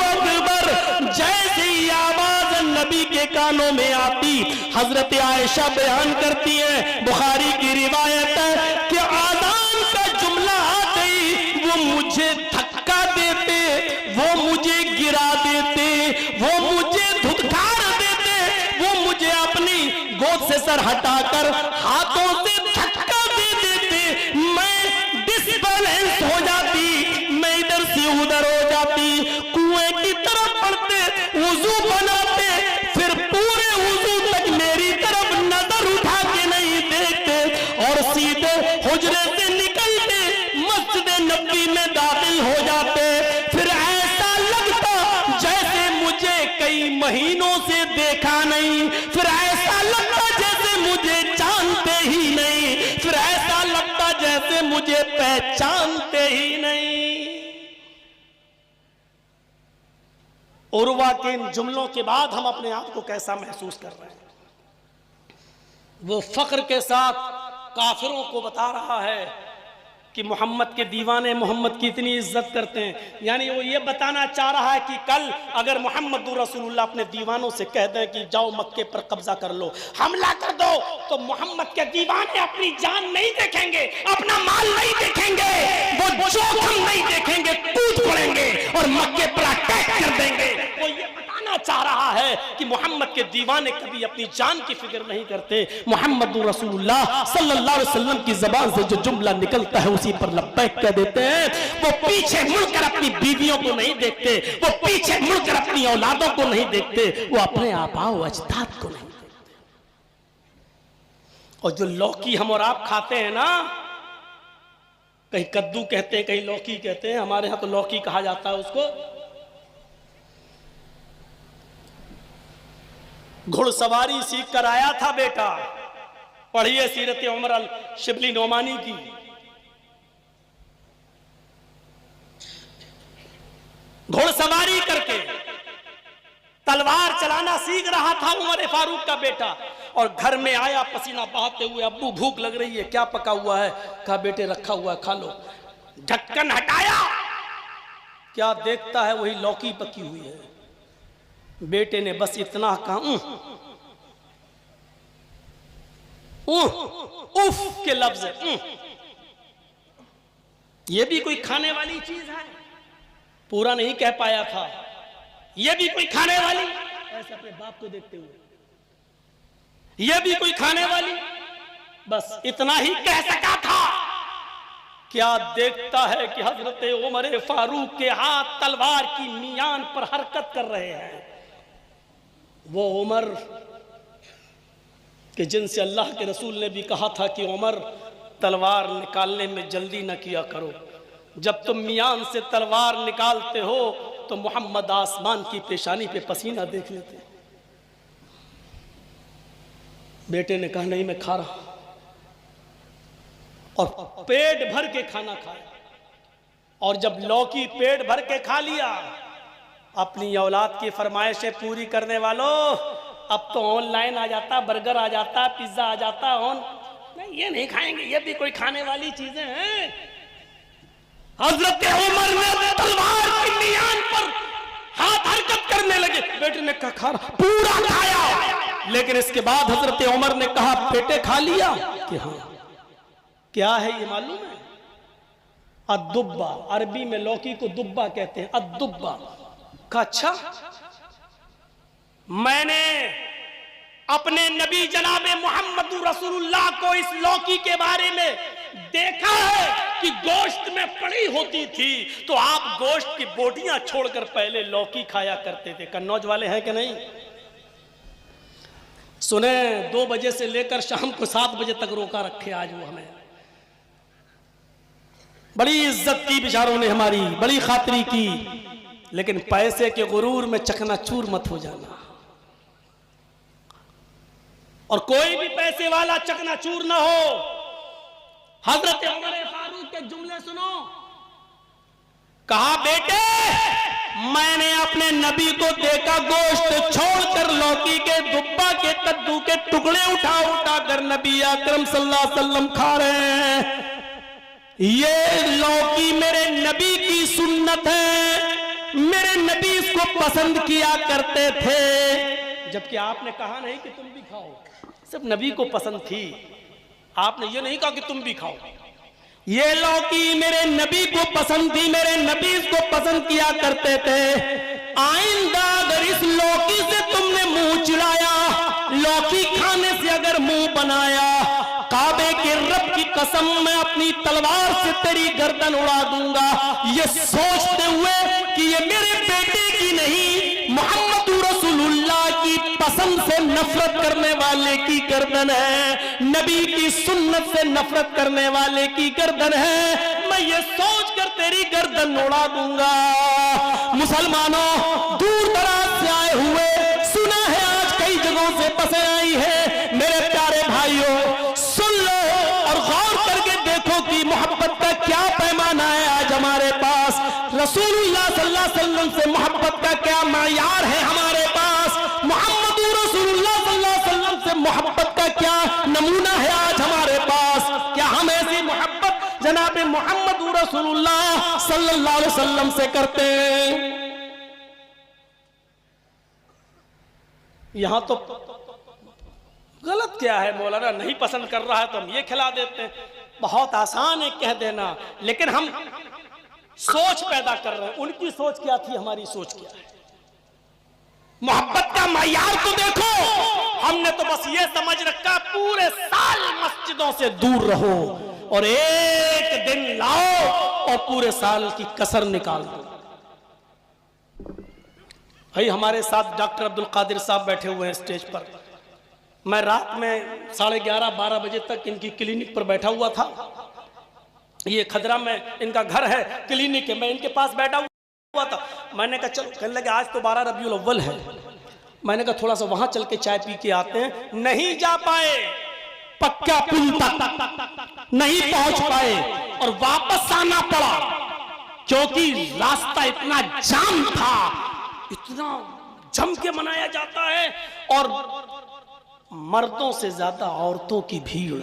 S1: अकबर। जैसे ही आवाज नबी के कानों में आती, हजरत आयशा बयान करती है, बुखारी की रिवायत है कि आज़ान का जुमला आते ही वो मुझे धक्का देते, वो मुझे गिरा देते, वो मुझे धुतकार देते, वो मुझे अपनी गोद से सर हटाकर हाथों से धक्का दे देते। मैं डिसबैलेंस हो जाती, मैं इधर से उधर हो जाती, कुएं की तरफ पड़ते, वुजू बनाते, फिर पूरे वुजू तक मेरी तरफ नजर उठा के नहीं देखते और सीधे हुजरे से निकलते मस्जिद नबी में दाखिल हो जाते। फिर ऐसा लगता जैसे मुझे कई महीनों से देखा नहीं, फिर ऐसा लगता जैसे मुझे जानते ही नहीं, फिर ऐसा लगता जैसे मुझे पहचानते ही नहीं। उर्वा के इन जुमलों के बाद हम अपने आप को कैसा महसूस कर रहे हैं? वो फख्र के साथ काफिरों को बता रहा है कि मोहम्मद के दीवाने मोहम्मद की इतनी इज्जत करते हैं। यानी वो ये बताना चाह रहा है कि कल अगर मोहम्मद रसूलुल्लाह अपने दीवानों से कह दें कि जाओ मक्के पर कब्जा कर लो, हमला कर दो, तो मोहम्मद के दीवाने अपनी जान नहीं देखेंगे, अपना माल नहीं देखेंगे, वो जोखिम नहीं देखेंगे, कूद पड़ेंगे और मक्के पर अटैक कर देंगे। वो ये बताना चाह रहा है कि मोहम्मद के दीवाने कभी अपनी जान की फिक्र नहीं करते। मोहम्मद रसूलुल्लाह सल्लल्लाहु अलैहि वसल्लम की जुबान से जो जुमला निकलता है उसी पर लब्बैक कह देते हैं। वो पीछे मुड़कर अपनी बीवियों को नहीं देखते, वो पीछे मुड़कर अपनी औलादों को नहीं देखते, वो अपने आबाओ अजदाद को नहीं देखते। और जो लौकी हम और आप खाते हैं ना, कहीं कद्दू कहते हैं, कहीं लौकी कहते हैं, हमारे यहां तो लौकी कहा जाता है उसको। घुड़सवारी सीख कर आया था बेटा, पढ़िए सीरत उमर अल शिबली नोमानी की। घुड़सवारी करके तलवार चलाना सीख रहा था उमर फारूक का बेटा, और घर में आया पसीना बहाते हुए, अब्बू भूख लग रही है, क्या पका हुआ है? कहा बेटे रखा हुआ है, खा लो। ढक्कन हटाया, क्या देखता है? वही लौकी पकी हुई है। बेटे ने बस इतना कहा, उफ के लफ्ज है। ये भी कोई खाने वाली चीज है? पूरा नहीं कह पाया था, ये भी कोई खाने वाली? ऐसे अपने बाप को देखते हुए, ये भी कोई खाने वाली? बस इतना ही कह सका था। क्या देखता है कि हजरत उमर फारूक के हाथ तलवार की मियान पर हरकत कर रहे हैं। वो उमर कि जिनसे अल्लाह के रसूल ने भी कहा था कि उमर तलवार निकालने में जल्दी न किया करो, जब तुम मियान से तलवार निकालते हो तो मोहम्मद आसमान की पेशानी पे पसीना देख लेते। बेटे ने कहा नहीं मैं खा रहा, और पेट भर के खाना खाया। और जब लौकी पेट भर के खा लिया, अपनी औलाद की फरमाइशें पूरी करने वालों, अब तो ऑनलाइन आ जाता, बर्गर आ जाता, पिज्जा आ जाता, नहीं ये नहीं खाएंगे, ये भी कोई खाने वाली चीजें हैं? हजरत उमर ने तलवार की मियान पर हाथ हरकत करने लगे। बेटे ने कहा खा रहा, पूरा खाया। लेकिन इसके बाद हजरत उमर ने कहा बेटे खा लिया? कि हाँ। क्या है ये मालूम है? अद्दुब्बा, अरबी में लौकी को दुब्बा कहते हैं, अद्दुब्बा। का अच्छा, मैंने अपने नबी जनाबे मोहम्मद रसूलुल्लाह को इस लौकी के बारे में देखा है कि गोश्त में पड़ी होती थी, तो आप गोश्त की बोटियां छोड़कर पहले लौकी खाया करते थे। कन्नौज वाले हैं कि नहीं? सुने 2 बजे से लेकर शाम को 7 बजे तक रोका रखे आज वो हमें। बड़ी इज्जत की बेचारों ने हमारी, बड़ी खातिरी की, लेकिन पैसे के गुरूर में चकनाचूर मत हो जाना। और कोई भी पैसे वाला चकनाचूर ना हो। हजरत उमर फारूक के जुमले सुनो। कहा, बेटे मैंने अपने नबी को देखा गोश्त छोड़कर लौकी के, दुब्बा के, कद्दू के टुकड़े उठा उठा कर नबी अकरम सल्लल्लाहु अलैहि वसल्लम खा रहे हैं। ये लौकी मेरे नबी की सुन्नत है, मेरे नबी इसको पसंद किया करते थे। जबकि आपने कहा नहीं कि तुम भी खाओ, सिर्फ नबी को पसंद थी। आपने ये नहीं कहा कि तुम भी खाओ। ये लौकी मेरे नबी को पसंद थी, मेरे नबी इसको पसंद किया करते थे। आइंदा अगर इस लौकी से तुमने मुंह चिढ़ाया, लौकी खाने से अगर मुंह बनाया, काबे के रब की कसम मैं अपनी तलवार से तेरी गर्दन उड़ा दूंगा। ये सोचते हुए कि ये मेरे बेटे की नहीं, मोहम्मद रसूलुल्लाह की पसंद से नफरत करने वाले की गर्दन है, नबी की सुन्नत से नफरत करने वाले की गर्दन है, मैं ये सोच कर तेरी गर्दन उड़ा दूंगा। मुसलमानों, दूर दराज से आए हुए, सुना है आज कई जगहों से बसें आई है, मेरे प्यारे भाइयों सुन लो और गौर करके देखो कि मोहब्बत का क्या पैमाना है आज हमारे पास। रसूलुल्लाह सल्लल्लाहु अलैहि वसल्लम से मोहब्बत का क्या मयार है हमारे पास। मोहम्मद रसूलुल्लाह सल्लल्लाहु अलैहि वसल्लम से मोहब्बत का क्या नमूना है आज हमारे पास। क्या हम ऐसी मोहब्बत जनाब मोहम्मद रसूलुल्लाह सल्लल्लाहु अलैहि वसल्लम से करते हैं? यहां तो गलत क्या है, मौलाना नहीं पसंद कर रहा है तो हम ये खिला देते हैं। बहुत आसान है कह देना, लेकिन हम सोच पैदा कर रहे हैं। उनकी सोच क्या थी, हमारी सोच क्या है। मोहब्बत का मयार तो देखो। हमने तो बस ये समझ रखा पूरे साल मस्जिदों से दूर रहो और एक दिन लाओ और पूरे साल की कसर निकाल दो। भाई हमारे साथ डॉक्टर अब्दुल कादिर साहब बैठे हुए हैं स्टेज पर। मैं रात में 11:30-12 बजे तक इनकी क्लिनिक पर बैठा हुआ था। ये खदरा में इनका घर है, क्लिनिक है, मैं इनके पास बैठा हुआ था। मैंने कहा चलो, कहने लगे आज तो 12 रबीउल अव्वल है। मैंने कहा थोड़ा सा वहां चल के चाय पी के आते हैं। नहीं जा पाए, पक्का पुल तक नहीं पहुंच पाए और वापस आना पड़ा, क्योंकि रास्ता इतना जाम था, इतना जम के मनाया जाता है और मर्दों से ज्यादा औरतों की भीड़।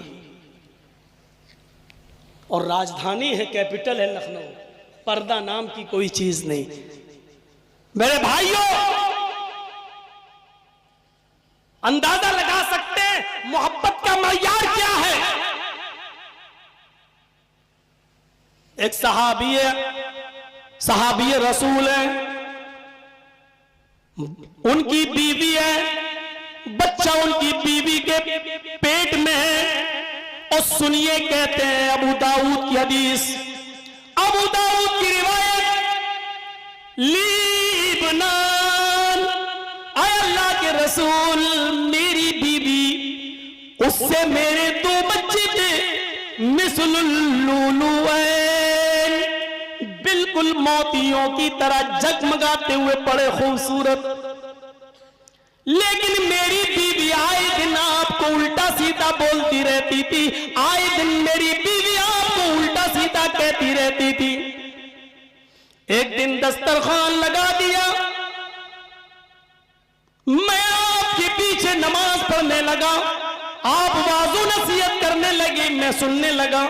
S1: और राजधानी है, कैपिटल है लखनऊ, पर्दा नाम की कोई चीज नहीं। मेरे भाइयों, अंदाजा लगा सकते हैं मोहब्बत का मयार क्या है। एक सहाबी रसूल है, उनकी बीवी है, बच्चा उनकी बीवी के पेट में है। और सुनिए, कहते हैं अबू दाऊद की हदीस, अबू दाऊद की रिवायत, लीबनान, आय अल्लाह के रसूल, मेरी बीवी, उससे मेरे 2 बच्चे थे, मिसलुल्लुलुवैन, बिल्कुल मोतियों की तरह जगमगाते हुए बड़े खूबसूरत। लेकिन मेरी बीवी आए दिन आपको उल्टा सीधा बोलती रहती थी, आए दिन मेरी बीवी आपको उल्टा सीधा कहती रहती थी। एक दिन दस्तरखान लगा दिया, मैं आपके पीछे नमाज पढ़ने लगा, आप वाज़ो नसीहत करने लगे, मैं सुनने लगा।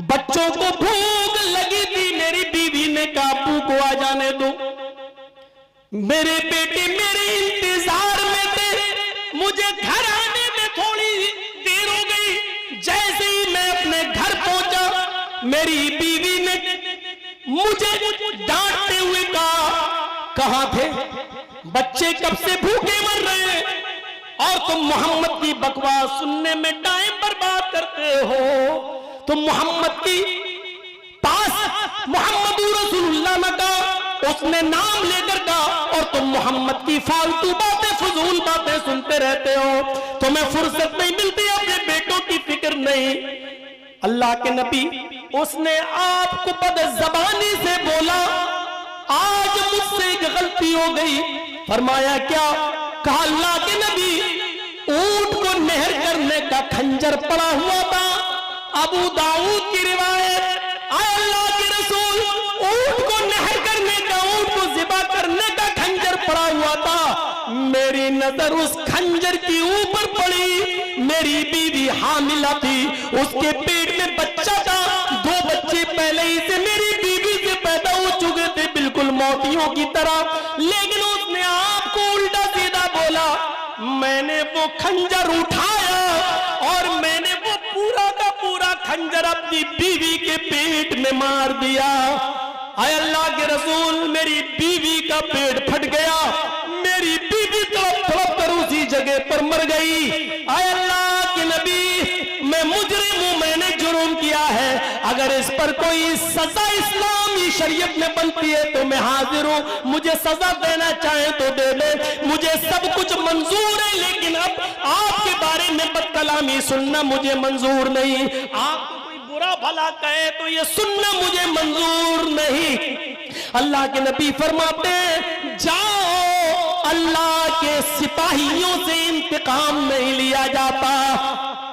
S1: बच्चों को भूख लगी थी, मेरी बीवी ने कहा अब्बू को आ जाने दो। मेरे बेटे मेरे इंतजार में थे, मुझे घर आने में थोड़ी देर हो गई। जैसे ही मैं अपने घर पहुंचा, मेरी बीवी ने मुझे डांटते हुए कहा, कहां थे बच्चे, कब से भूखे मर रहे हैं और तुम मोहम्मद की बकवास सुनने में टाइम बर्बाद करते हो। तुम मोहम्मद की पास मोहम्मद रसूलुल्लाह ने कहा, उसने नाम लेकर कहा, और तुम मोहम्मद की फालतू बातें, फजूल बातें सुनते रहते हो। तुम्हें फुर्सत नहीं मिलती, अपने बेटों की फिक्र नहीं। अल्लाह के नबी उसने आपको बदज़बानी से बोला, आज मुझसे एक गलती हो गई। फरमाया क्या? कहा अल्लाह के नबी, ऊंट को नहर करने का खंजर पड़ा हुआ था। अबू दाऊद की रिवायत, आए अल्लाह के रसूल, ऊंट को नहर करने का, ऊंट को ज़िबा करने का खंजर पड़ा हुआ था। मेरी नजर उस खंजर की ऊपर पड़ी। मेरी बीवी हामिला थी, उसके पेट में बच्चा था। 2 बच्चे पहले ही से मेरी बीवी से पैदा हो चुके थे, बिल्कुल मोतियों की तरह। लेकिन उसने आपको उल्टा सीधा बोला। मैंने वो खंजर उठाया और मैंने वो पूरा का पूरा खंजर अपनी बीवी के पेट में मार दिया। आय अल्लाह के रसूल, मेरी बीवी का पेट फट गया। मेरी बीवी तड़प तड़प कर उसी जगह पर मर गई। आय अल्लाह के नबी, मैं मुजरिम हूं, मैंने जुर्म किया है। अगर इस पर कोई सजा इस्लामी शरीयत में बनती है तो मैं हाजिर हूं। मुझे सजा देना चाहे तो दे दे, मुझे सब कुछ मंजूर है। लेकिन अब आपके बारे में बदकलामी सुनना मुझे मंजूर नहीं। आपको कोई बुरा भला कहे तो ये सुनना मुझे मंजूर नहीं। अल्लाह के नबी फरमाते हैं, जाओ, अल्लाह के सिपाहियों से इंतकाम नहीं लिया जाता,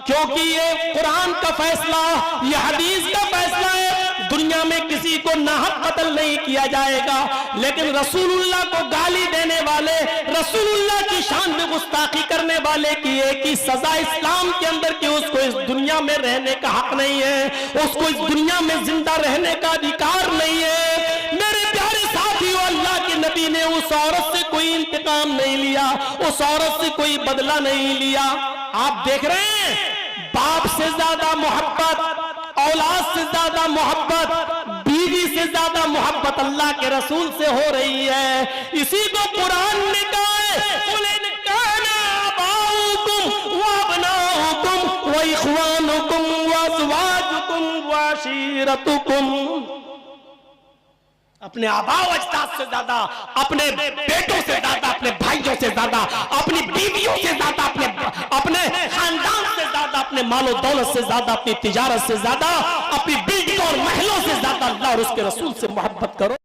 S1: क्योंकि ये कुरान का फैसला, ये हदीस का फैसला है। दुनिया में किसी को नाहक कत्ल नहीं किया जाएगा, लेकिन रसूलुल्लाह को गाली देने वाले, रसूलुल्लाह की शान में गुस्ताखी करने वाले की एक ही सजा इस्लाम के अंदर कि उसको इस दुनिया में रहने का हक नहीं है, उसको इस दुनिया में जिंदा रहने का अधिकार नहीं है। मेरे प्यारे साथियों, अल्लाह के नबी ने उस औरत से कोई इंतकाम नहीं लिया, उस औरत से कोई बदला नहीं लिया। आप देख रहे हैं, बाप से ज्यादा मोहब्बत, औलाद से ज्यादा मोहब्बत, बीवी से ज्यादा मोहब्बत अल्लाह के रसूल से हो रही है। इसी को कुरान ने कहा है, कुल इन काना आबाउकुम व अबनाउकुम व इख्वानुकुम व अज़वाजुकुम व अशीरतुकुम। अपने आबाओ अजदाद से ज्यादा, अपने बेटों से ज्यादा, अपने भाइयों से ज्यादा, अपनी बीवियों से ज्यादा, अपने खानदान से ज्यादा, अपने मालो दौलत से ज्यादा, अपनी तिजारत से ज्यादा, अपनी बिल्डिंग और महलों से ज्यादा अल्लाह और उसके रसूल से मोहब्बत करो।